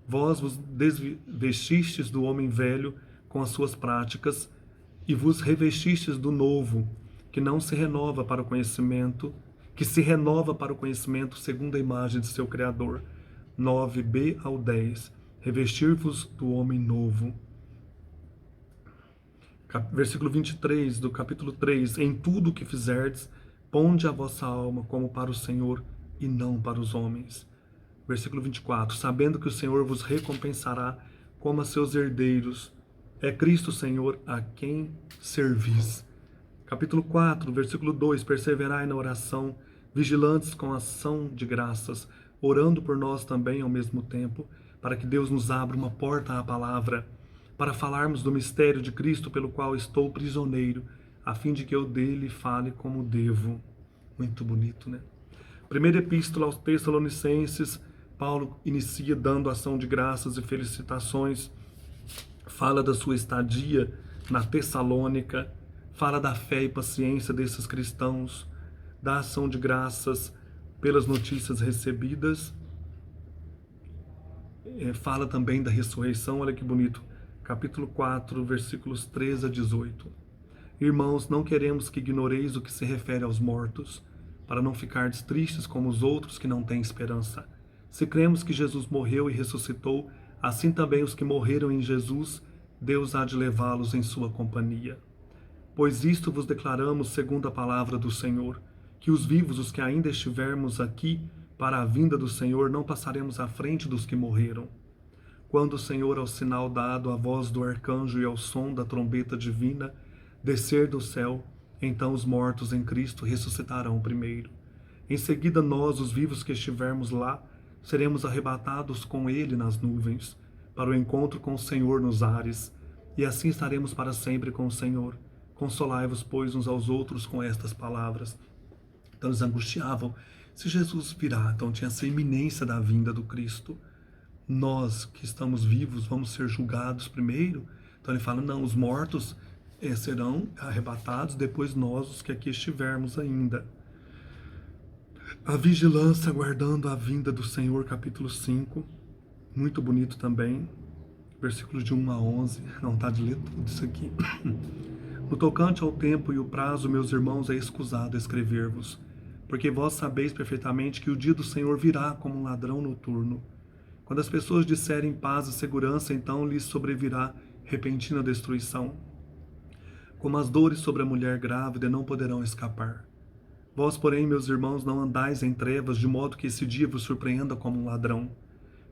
Vós vos desvestistes do homem velho com as suas práticas, e vos revestistes do novo, que se renova para o conhecimento segundo a imagem de seu Criador. 9b ao 10. Revestir-vos do homem novo. Versículo 23 do capítulo 3: em tudo o que fizerdes, ponde a vossa alma como para o Senhor e não para os homens. Versículo 24: sabendo que o Senhor vos recompensará como a seus herdeiros. É Cristo Senhor a quem servis. Capítulo 4, versículo 2: perseverai na oração, vigilantes com ação de graças, orando por nós também ao mesmo tempo, para que Deus nos abra uma porta à palavra, para falarmos do mistério de Cristo, pelo qual estou prisioneiro, a fim de que eu dele fale como devo. Muito bonito, né? Primeira epístola aos Tessalonicenses, Paulo inicia dando ação de graças e felicitações, fala da sua estadia na Tessalônica, fala da fé e paciência desses cristãos, da ação de graças pelas notícias recebidas, fala também da ressurreição. Olha que bonito, capítulo 4, versículos 13 a 18. Irmãos, não queremos que ignoreis o que se refere aos mortos, para não ficardes tristes como os outros que não têm esperança. Se cremos que Jesus morreu e ressuscitou, assim também os que morreram em Jesus, Deus há de levá-los em sua companhia. Pois isto vos declaramos segundo a palavra do Senhor, que os vivos, os que ainda estivermos aqui, para a vinda do Senhor, não passaremos à frente dos que morreram. Quando o Senhor, ao sinal dado, à voz do arcanjo e ao som da trombeta divina, descer do céu, então os mortos em Cristo ressuscitarão primeiro. Em seguida nós, os vivos que estivermos lá, seremos arrebatados com Ele nas nuvens, para o encontro com o Senhor nos ares, e assim estaremos para sempre com o Senhor. Consolai-vos, pois, uns aos outros com estas palavras. Então eles angustiavam: se Jesus virá, então tinha essa iminência da vinda do Cristo, nós que estamos vivos vamos ser julgados primeiro? Então ele fala: não, os mortos serão arrebatados, depois nós, os que aqui estivermos ainda. A vigilância aguardando a vinda do Senhor, capítulo 5, muito bonito também, versículos de 1 a 11, não está de ler tudo isso aqui. No tocante ao tempo e o prazo, meus irmãos, é escusado escrever-vos, porque vós sabeis perfeitamente que o dia do Senhor virá como um ladrão noturno. Quando as pessoas disserem paz e segurança, então lhes sobrevirá repentina destruição. Como as dores sobre a mulher grávida não poderão escapar. Vós, porém, meus irmãos, não andais em trevas, de modo que esse dia vos surpreenda como um ladrão.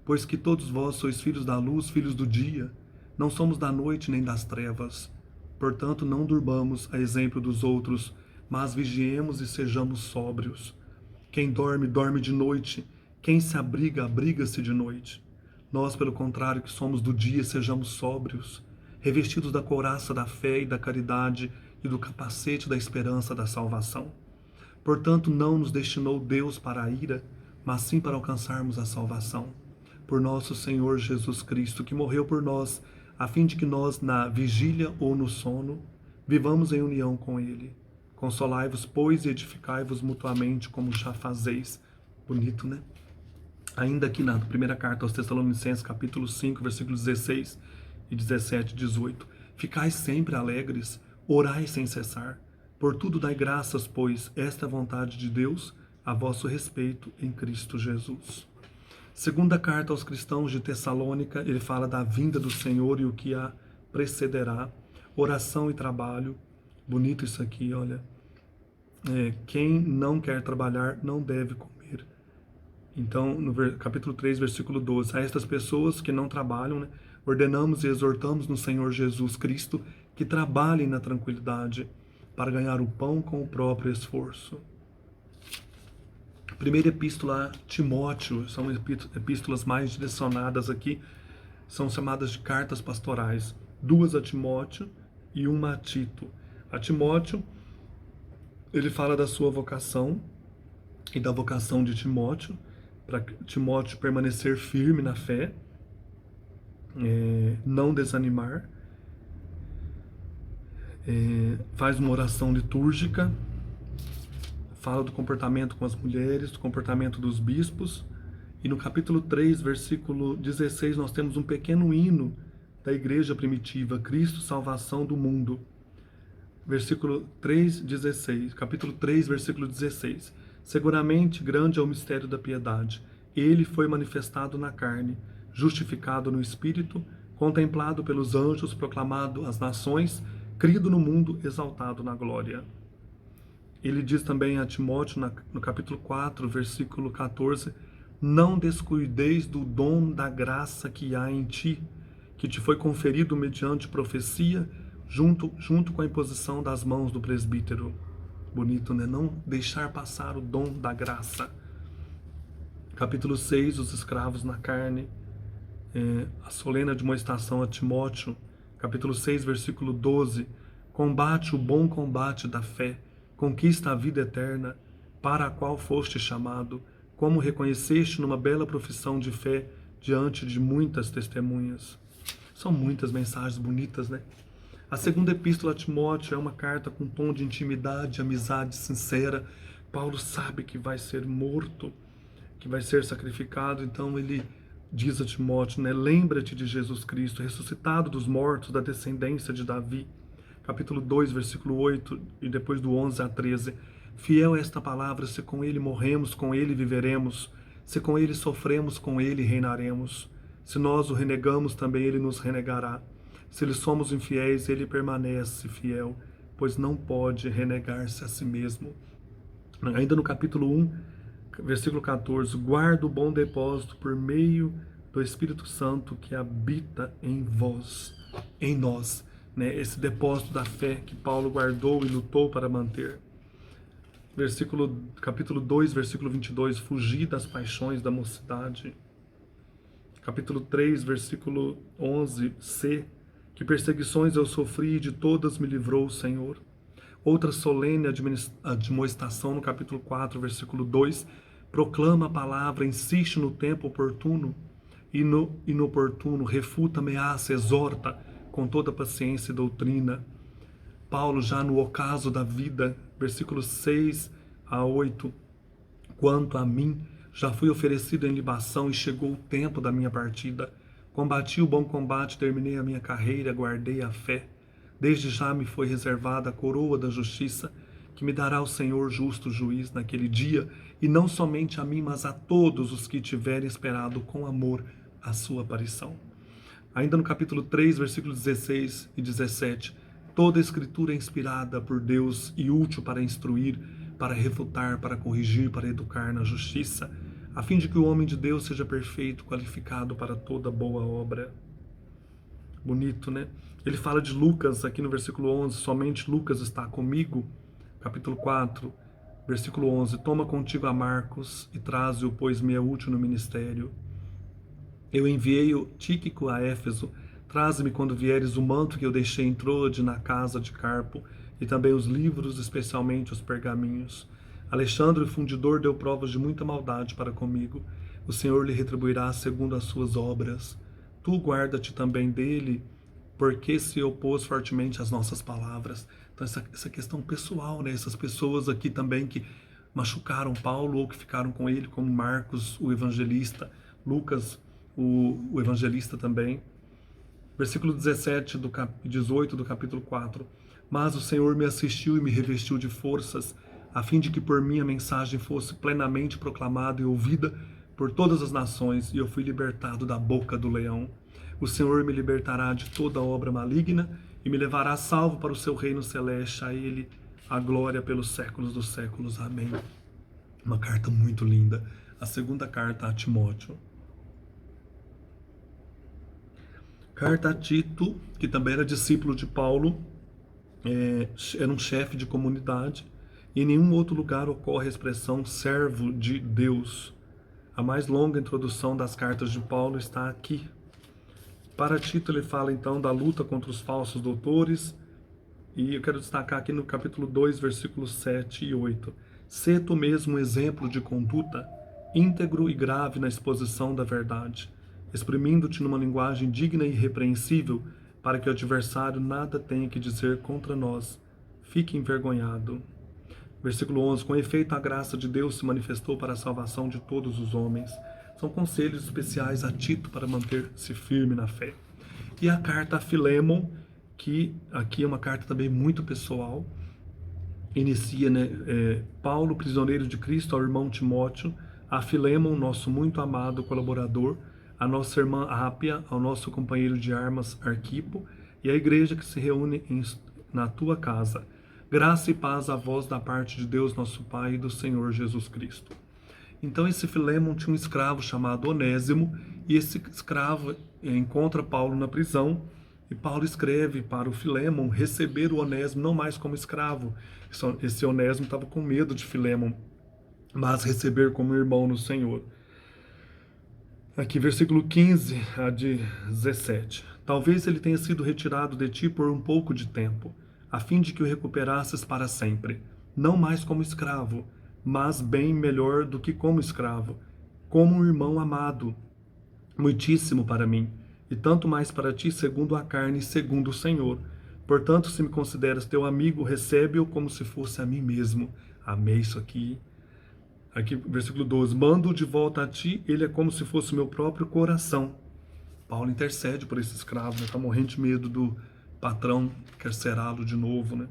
Pois que todos vós sois filhos da luz, filhos do dia, não somos da noite nem das trevas. Portanto, não durmamos a exemplo dos outros, mas vigiemos e sejamos sóbrios. Quem dorme, dorme de noite. Quem se abriga, abriga-se de noite. Nós, pelo contrário, que somos do dia, sejamos sóbrios, revestidos da couraça da fé e da caridade e do capacete da esperança da salvação. Portanto, não nos destinou Deus para a ira, mas sim para alcançarmos a salvação. Por nosso Senhor Jesus Cristo, que morreu por nós, a fim de que nós, na vigília ou no sono, vivamos em união com Ele. Consolai-vos, pois, e edificai-vos mutuamente, como já fazeis. Bonito, né? Ainda aqui na primeira carta aos Tessalonicenses, capítulo 5, versículos 16 e 17 e 18. Ficai sempre alegres, orai sem cessar. Por tudo dai graças, pois esta é a vontade de Deus a vosso respeito em Cristo Jesus. Segunda carta aos cristãos de Tessalônica, ele fala da vinda do Senhor e o que a precederá. Oração e trabalho. Bonito isso aqui, olha. Quem não quer trabalhar não deve comer. Então, no capítulo 3, versículo 12, a estas pessoas que não trabalham, né, ordenamos e exortamos no Senhor Jesus Cristo que trabalhem na tranquilidade para ganhar o pão com o próprio esforço. Primeira epístola a Timóteo, são epístolas mais direcionadas aqui, são chamadas de cartas pastorais. 2 a Timóteo e 1 a Tito. A Timóteo, ele fala da sua vocação e da vocação de Timóteo, para Timóteo permanecer firme na fé, não desanimar. Faz uma oração litúrgica, fala do comportamento com as mulheres, do comportamento dos bispos. E no capítulo 3, versículo 16, nós temos um pequeno hino da igreja primitiva: Cristo, salvação do mundo. Versículo 3, 16, capítulo 3, versículo 16. Seguramente grande é o mistério da piedade. Ele foi manifestado na carne, justificado no Espírito, contemplado pelos anjos, proclamado às nações, crido no mundo, exaltado na glória. Ele diz também a Timóteo, no capítulo 4, versículo 14, não descuideis do dom da graça que há em ti, que te foi conferido mediante profecia, junto com a imposição das mãos do presbítero. Bonito, né? Não deixar passar o dom da graça. Capítulo 6, os escravos na carne. A solene admoestação a Timóteo. Capítulo 6, versículo 12. Combate o bom combate da fé, conquista a vida eterna, para a qual foste chamado, como reconheceste numa bela profissão de fé diante de muitas testemunhas. São muitas mensagens bonitas, né? A segunda epístola a Timóteo é uma carta com tom de intimidade, amizade sincera. Paulo sabe que vai ser morto, que vai ser sacrificado, então ele diz a Timóteo, né? Lembra-te de Jesus Cristo, ressuscitado dos mortos, da descendência de Davi. Capítulo 2, versículo 8, e depois do 11 a 13. Fiel é esta palavra, se com ele morremos, com ele viveremos. Se com ele sofremos, com ele reinaremos. Se nós o renegamos, também ele nos renegará. Se lhe somos infiéis, ele permanece fiel, pois não pode renegar-se a si mesmo. Ainda no capítulo 1, versículo 14. Guarda o bom depósito por meio do Espírito Santo que habita em vós, em nós. Esse depósito da fé que Paulo guardou e lutou para manter. Capítulo 2, versículo 22, fugir das paixões da mocidade. Capítulo 3, versículo 11, c, que perseguições eu sofri e de todas me livrou o Senhor. Outra solene admoestação no capítulo 4, versículo 2, proclama a palavra, insiste no tempo oportuno e no inoportuno, refuta, ameaça, exorta, com toda paciência e doutrina. Paulo, já no ocaso da vida, versículos 6 a 8, quanto a mim, já fui oferecido em libação e chegou o tempo da minha partida. Combati o bom combate, terminei a minha carreira, guardei a fé. Desde já me foi reservada a coroa da justiça, que me dará o Senhor justo juiz naquele dia, e não somente a mim, mas a todos os que tiverem esperado com amor a sua aparição. Ainda no capítulo 3, versículos 16 e 17, toda a escritura é inspirada por Deus e útil para instruir, para refutar, para corrigir, para educar na justiça, a fim de que o homem de Deus seja perfeito, qualificado para toda boa obra. Bonito, né? Ele fala de Lucas aqui no versículo 11, somente Lucas está comigo. Capítulo 4, versículo 11, toma contigo a Marcos e traze-o, pois me é útil no ministério. Eu enviei o Tíquico a Éfeso, traze-me quando vieres o manto que eu deixei em Troade na casa de Carpo, e também os livros, especialmente os pergaminhos. Alexandre, o fundidor, deu provas de muita maldade para comigo. O Senhor lhe retribuirá segundo as suas obras. Tu guarda-te também dele, porque se opôs fortemente às nossas palavras. Então essa questão pessoal, né? Essas pessoas aqui também que machucaram Paulo ou que ficaram com ele, como Marcos, o evangelista, Lucas, o evangelista também. Versículo 17 e 18 do capítulo 4. Mas o Senhor me assistiu e me revestiu de forças, a fim de que por mim a mensagem fosse plenamente proclamada e ouvida por todas as nações, e eu fui libertado da boca do leão. O Senhor me libertará de toda obra maligna e me levará salvo para o seu reino celeste, a ele a glória pelos séculos dos séculos. Amém. Uma carta muito linda. A segunda carta a Timóteo. Carta a Tito, que também era discípulo de Paulo, era um chefe de comunidade. Em nenhum outro lugar ocorre a expressão servo de Deus. A mais longa introdução das cartas de Paulo está aqui. Para Tito ele fala então da luta contra os falsos doutores, e eu quero destacar aqui no capítulo 2, versículos 7 e 8. Sê tu mesmo um exemplo de conduta, íntegro e grave na exposição da verdade, exprimindo-te numa linguagem digna e irrepreensível, para que o adversário nada tenha que dizer contra nós. Fique envergonhado. Versículo 11. Com efeito, a graça de Deus se manifestou para a salvação de todos os homens. São conselhos especiais a Tito para manter-se firme na fé. E a carta a Filémon, que aqui é uma carta também muito pessoal, inicia, Paulo, prisioneiro de Cristo, ao irmão Timóteo, a Filémon, nosso muito amado colaborador, a nossa irmã Ápia, ao nosso companheiro de armas Arquipo, e a igreja que se reúne na tua casa. Graça e paz a vós da parte de Deus nosso Pai e do Senhor Jesus Cristo. Então esse Filémon tinha um escravo chamado Onésimo, e esse escravo encontra Paulo na prisão, e Paulo escreve para o Filémon receber o Onésimo não mais como escravo. Esse Onésimo estava com medo de Filémon, mas receber como irmão no Senhor. Aqui, versículo 15 a 17. Talvez ele tenha sido retirado de ti por um pouco de tempo, a fim de que o recuperasses para sempre, não mais como escravo, mas bem melhor do que como escravo, como um irmão amado, muitíssimo para mim, e tanto mais para ti, segundo a carne e segundo o Senhor. Portanto, se me consideras teu amigo, recebe-o como se fosse a mim mesmo. Amei isso aqui. Aqui, versículo 12. Mando de volta a ti, ele é como se fosse o meu próprio coração. Paulo intercede por esse escravo, né? Está morrendo de medo do patrão carcerá-lo de novo, né?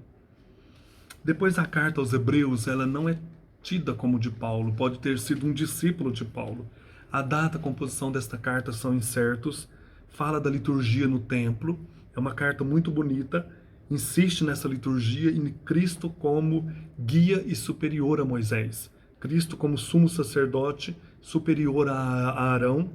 Depois, a carta aos Hebreus, ela não é tida como de Paulo, pode ter sido um discípulo de Paulo. A data e a composição desta carta são incertos, fala da liturgia no templo, é uma carta muito bonita, insiste nessa liturgia em Cristo como guia e superior a Moisés. Cristo como sumo sacerdote superior a Arão.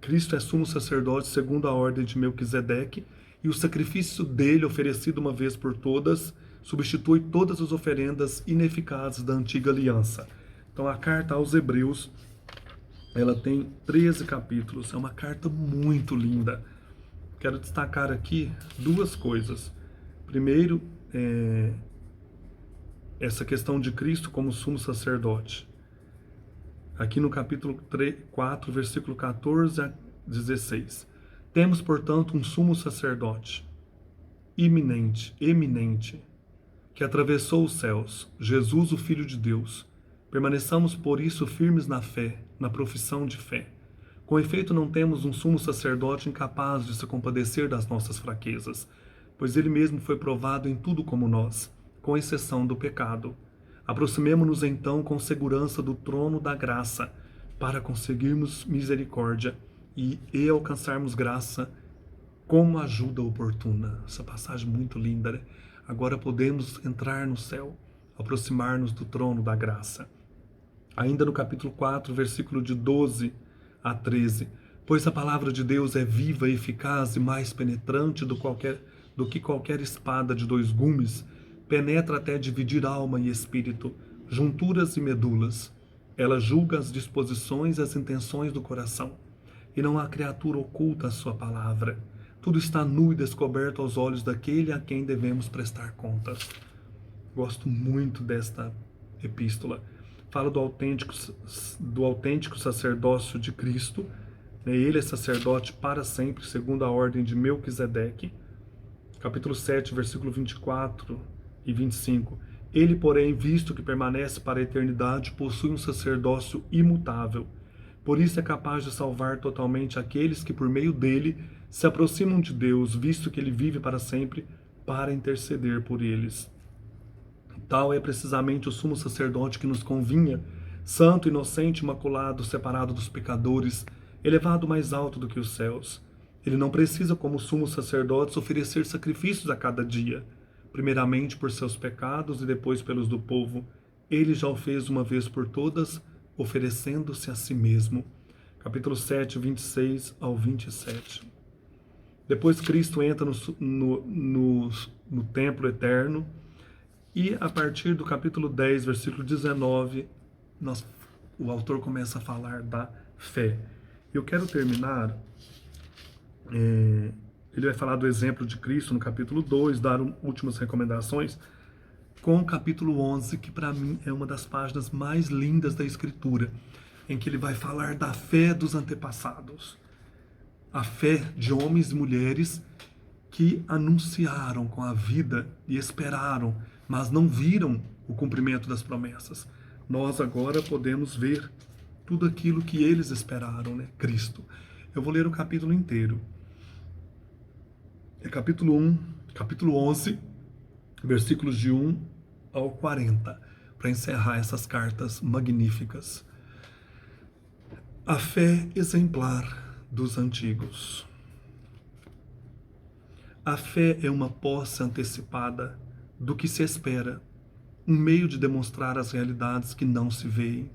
Cristo é sumo sacerdote segundo a ordem de Melquisedeque, e o sacrifício dele, oferecido uma vez por todas, substitui todas as oferendas ineficazes da antiga aliança. Então a carta aos Hebreus, ela tem 13 capítulos, é uma carta muito linda. Quero destacar aqui duas coisas. Primeiro, essa questão de Cristo como sumo sacerdote. Aqui no capítulo 4, versículo 14 a 16. Temos, portanto, um sumo sacerdote, eminente, que atravessou os céus, Jesus, o Filho de Deus. Permaneçamos, por isso, firmes na fé, na profissão de fé. Com efeito, não temos um sumo sacerdote incapaz de se compadecer das nossas fraquezas, pois ele mesmo foi provado em tudo como nós, com exceção do pecado. Aproximemo-nos então com segurança do trono da graça, para conseguirmos misericórdia e alcançarmos graça como ajuda oportuna. Essa passagem muito linda, né? Agora podemos entrar no céu, aproximar-nos do trono da graça. Ainda no capítulo 4, versículo de 12 a 13. Pois a palavra de Deus é viva e eficaz e mais penetrante do que qualquer espada de dois gumes, penetra até dividir alma e espírito, junturas e medulas. Ela julga as disposições e as intenções do coração, e não há criatura oculta à sua palavra. Tudo está nu e descoberto aos olhos daquele a quem devemos prestar contas. Gosto muito desta epístola. Fala do autêntico sacerdócio de Cristo. Ele é sacerdote para sempre, segundo a ordem de Melquisedeque. Capítulo 7, versículo 24 e 25. Ele, porém, visto que permanece para a eternidade, possui um sacerdócio imutável. Por isso é capaz de salvar totalmente aqueles que, por meio dele, se aproximam de Deus, visto que ele vive para sempre, para interceder por eles. Tal é precisamente o sumo sacerdote que nos convinha, santo, inocente, imaculado, separado dos pecadores, elevado mais alto do que os céus. Ele não precisa, como sumo sacerdote, oferecer sacrifícios a cada dia, primeiramente por seus pecados e depois pelos do povo. Ele já o fez uma vez por todas, oferecendo-se a si mesmo. Capítulo 7, 26 ao 27. Depois Cristo entra no templo eterno, e a partir do capítulo 10, versículo 19, o autor começa a falar da fé. Eu quero terminar, ele vai falar do exemplo de Cristo no capítulo 2, dar últimas recomendações, com o capítulo 11, que para mim é uma das páginas mais lindas da Escritura, em que ele vai falar da fé dos antepassados. A fé de homens e mulheres que anunciaram com a vida e esperaram, mas não viram o cumprimento das promessas. Nós agora podemos ver tudo aquilo que eles esperaram, né? Cristo. Eu vou ler o capítulo inteiro. É capítulo 11, versículos de 1 ao 40, para encerrar essas cartas magníficas. A fé exemplar dos antigos. A fé é uma posse antecipada do que se espera, um meio de demonstrar as realidades que não se veem.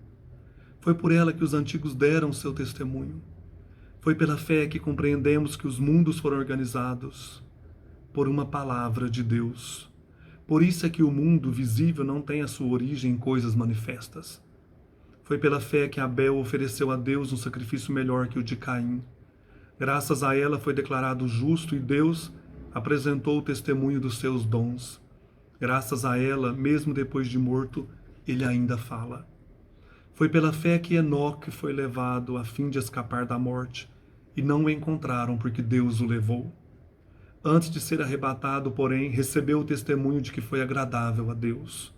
Foi por ela que os antigos deram seu testemunho. Foi pela fé que compreendemos que os mundos foram organizados por uma palavra de Deus. Por isso é que o mundo visível não tem a sua origem em coisas manifestas. Foi pela fé que Abel ofereceu a Deus um sacrifício melhor que o de Caim. Graças a ela foi declarado justo e Deus apresentou o testemunho dos seus dons. Graças a ela, mesmo depois de morto, ele ainda fala. Foi pela fé que Enoque foi levado a fim de escapar da morte, e não o encontraram porque Deus o levou. Antes de ser arrebatado, porém, recebeu o testemunho de que foi agradável a Deus.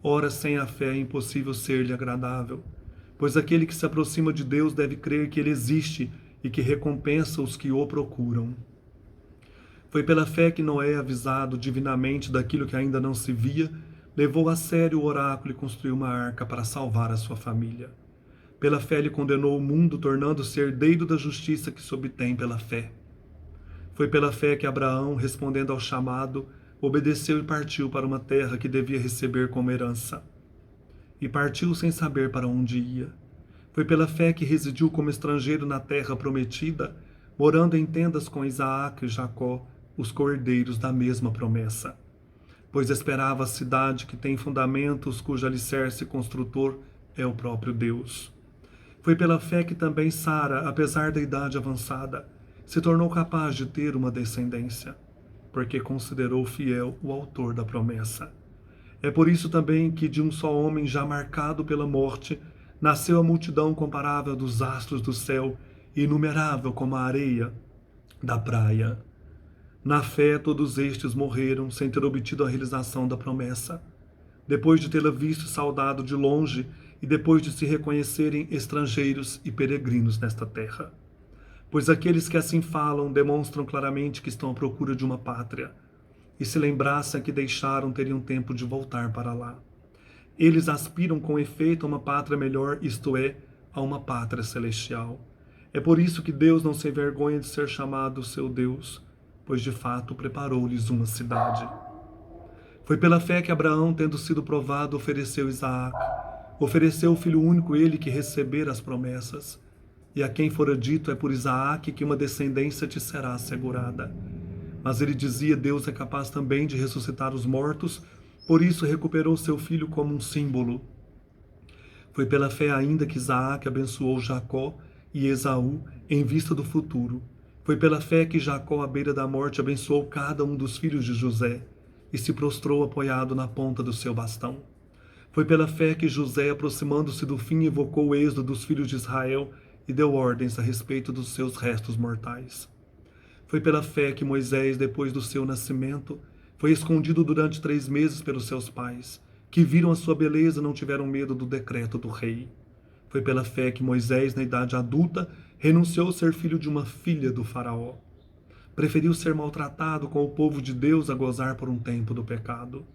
Ora, sem a fé é impossível ser-lhe agradável, pois aquele que se aproxima de Deus deve crer que ele existe e que recompensa os que o procuram. Foi pela fé que Noé, avisado divinamente daquilo que ainda não se via, levou a sério o oráculo e construiu uma arca para salvar a sua família. Pela fé ele condenou o mundo, tornando-se herdeiro da justiça que se obtém pela fé. Foi pela fé que Abraão, respondendo ao chamado, obedeceu e partiu para uma terra que devia receber como herança. E partiu sem saber para onde ia. Foi pela fé que residiu como estrangeiro na terra prometida, morando em tendas com Isaac e Jacó, os cordeiros da mesma promessa. Pois esperava a cidade que tem fundamentos, cujo alicerce construtor é o próprio Deus. Foi pela fé que também Sara, apesar da idade avançada, se tornou capaz de ter uma descendência, porque considerou fiel o autor da promessa. É por isso também que de um só homem já marcado pela morte, nasceu a multidão comparável dos astros do céu, e inumerável como a areia da praia. Na fé todos estes morreram sem ter obtido a realização da promessa, depois de tê-la visto e saudado de longe, e depois de se reconhecerem estrangeiros e peregrinos nesta terra. Pois aqueles que assim falam demonstram claramente que estão à procura de uma pátria, e se lembrassem que deixaram teriam tempo de voltar para lá. Eles aspiram com efeito a uma pátria melhor, isto é, a uma pátria celestial. É por isso que Deus não se envergonha de ser chamado seu Deus, pois de fato preparou-lhes uma cidade. Foi pela fé que Abraão, tendo sido provado, ofereceu Isaac. Ofereceu o filho único, ele que recebera as promessas. E a quem fora dito, é por Isaac que uma descendência te será assegurada. Mas ele dizia, Deus é capaz também de ressuscitar os mortos, por isso recuperou seu filho como um símbolo. Foi pela fé ainda que Isaac abençoou Jacó e Esaú em vista do futuro. Foi pela fé que Jacó, à beira da morte, abençoou cada um dos filhos de José e se prostrou apoiado na ponta do seu bastão. Foi pela fé que José, aproximando-se do fim, evocou o êxodo dos filhos de Israel e deu ordens a respeito dos seus restos mortais. Foi pela fé que Moisés, depois do seu nascimento, foi escondido durante 3 meses pelos seus pais, que viram a sua beleza e não tiveram medo do decreto do rei. Foi pela fé que Moisés, na idade adulta, renunciou a ser filho de uma filha do faraó. Preferiu ser maltratado com o povo de Deus a gozar por um tempo do pecado.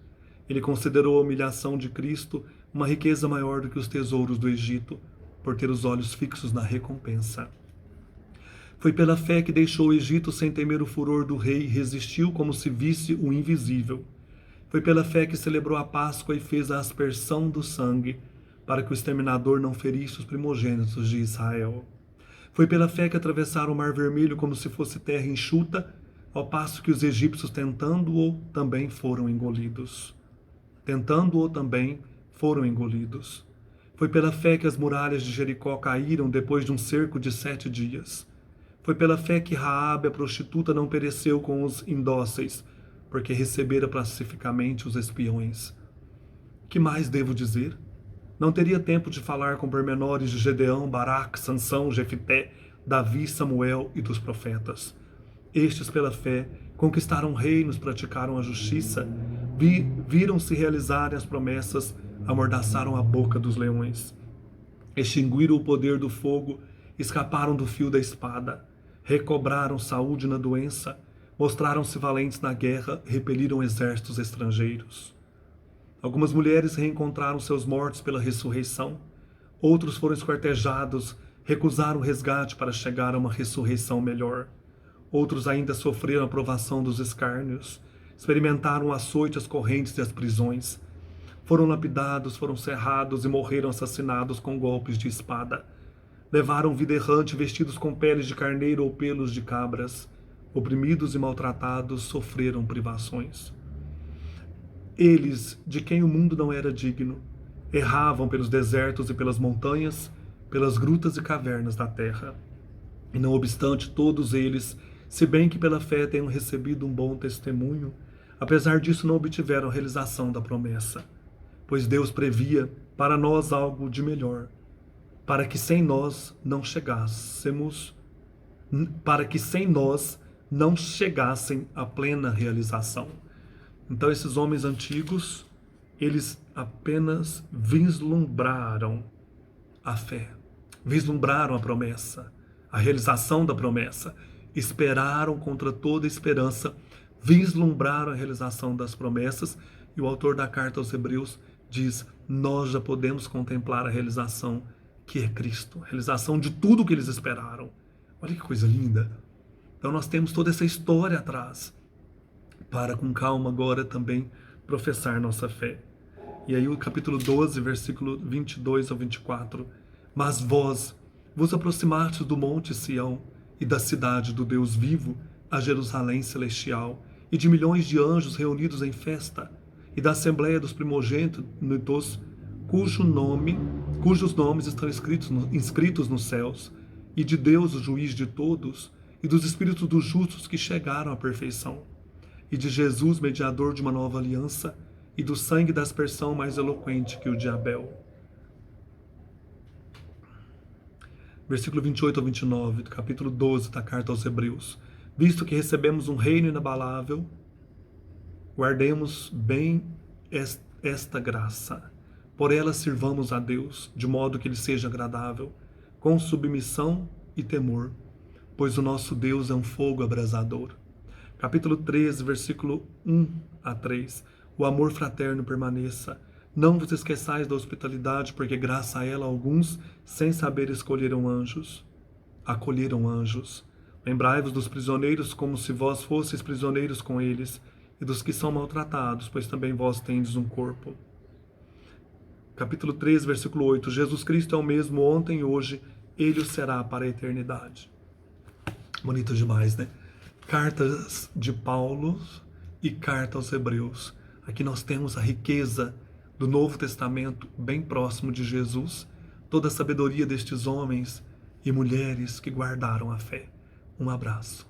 Ele considerou a humilhação de Cristo uma riqueza maior do que os tesouros do Egito, por ter os olhos fixos na recompensa. Foi pela fé que deixou o Egito sem temer o furor do rei e resistiu como se visse o invisível. Foi pela fé que celebrou a Páscoa e fez a aspersão do sangue, para que o exterminador não ferisse os primogênitos de Israel. Foi pela fé que atravessaram o Mar Vermelho como se fosse terra enxuta, ao passo que os egípcios, tentando-o, também foram engolidos. Foi pela fé que as muralhas de Jericó caíram depois de um cerco de 7 dias. Foi pela fé que Raabe, a prostituta, não pereceu com os indóceis, porque recebera pacificamente os espiões. Que mais devo dizer? Não teria tempo de falar com pormenores de Gedeão, Baraque, Sansão, Jefité, Davi, Samuel e dos profetas. Estes, pela fé, conquistaram reinos, praticaram a justiça, viram-se realizarem as promessas, amordaçaram a boca dos leões. Extinguiram o poder do fogo, escaparam do fio da espada, recobraram saúde na doença, mostraram-se valentes na guerra, repeliram exércitos estrangeiros. Algumas mulheres reencontraram seus mortos pela ressurreição, outros foram esquartejados, recusaram o resgate para chegar a uma ressurreição melhor. Outros ainda sofreram a provação dos escárnios, experimentaram o açoite, as correntes e as prisões. Foram lapidados, foram cerrados e morreram assassinados com golpes de espada. Levaram vida errante, vestidos com peles de carneiro ou pelos de cabras. Oprimidos e maltratados, sofreram privações. Eles, de quem o mundo não era digno, erravam pelos desertos e pelas montanhas, pelas grutas e cavernas da terra. E não obstante, todos eles, se bem que pela fé tenham recebido um bom testemunho, apesar disso não obtiveram a realização da promessa. Pois Deus previa para nós algo de melhor, para que sem nós não chegassem à plena realização. Então esses homens antigos, eles apenas vislumbraram a fé, vislumbraram a promessa, a realização da promessa, esperaram contra toda esperança, vislumbraram a realização das promessas, e o autor da carta aos Hebreus diz: nós já podemos contemplar a realização que é Cristo, a realização de tudo o que eles esperaram. Olha que coisa linda! Então nós temos toda essa história atrás, para com calma agora também professar nossa fé. E aí o capítulo 12, versículo 22 ao 24. Mas vós vos aproximastes do monte Sião e da cidade do Deus vivo, a Jerusalém celestial, e de milhões de anjos reunidos em festa, e da assembleia dos primogênitos, cujos nomes estão inscritos nos céus, e de Deus, o juiz de todos, e dos espíritos dos justos que chegaram à perfeição, e de Jesus, mediador de uma nova aliança, e do sangue da aspersão mais eloquente que o de Abel. Versículo 28 ao 29, do capítulo 12 da carta aos Hebreus. Visto que recebemos um reino inabalável, guardemos bem esta graça. Por ela sirvamos a Deus, de modo que Ele seja agradável, com submissão e temor, pois o nosso Deus é um fogo abrasador. Capítulo 13, versículo 1 a 3. O amor fraterno permaneça. Não vos esqueçais da hospitalidade, porque graças a ela alguns, sem saber, acolheram anjos. Lembrai-vos dos prisioneiros, como se vós fosseis prisioneiros com eles, e dos que são maltratados, pois também vós tendes um corpo. Capítulo 13, versículo 8. Jesus Cristo é o mesmo ontem e hoje, Ele o será para a eternidade. Bonito demais, né? Cartas de Paulo e carta aos Hebreus. Aqui nós temos a riqueza do Novo Testamento bem próximo de Jesus, toda a sabedoria destes homens e mulheres que guardaram a fé. Um abraço.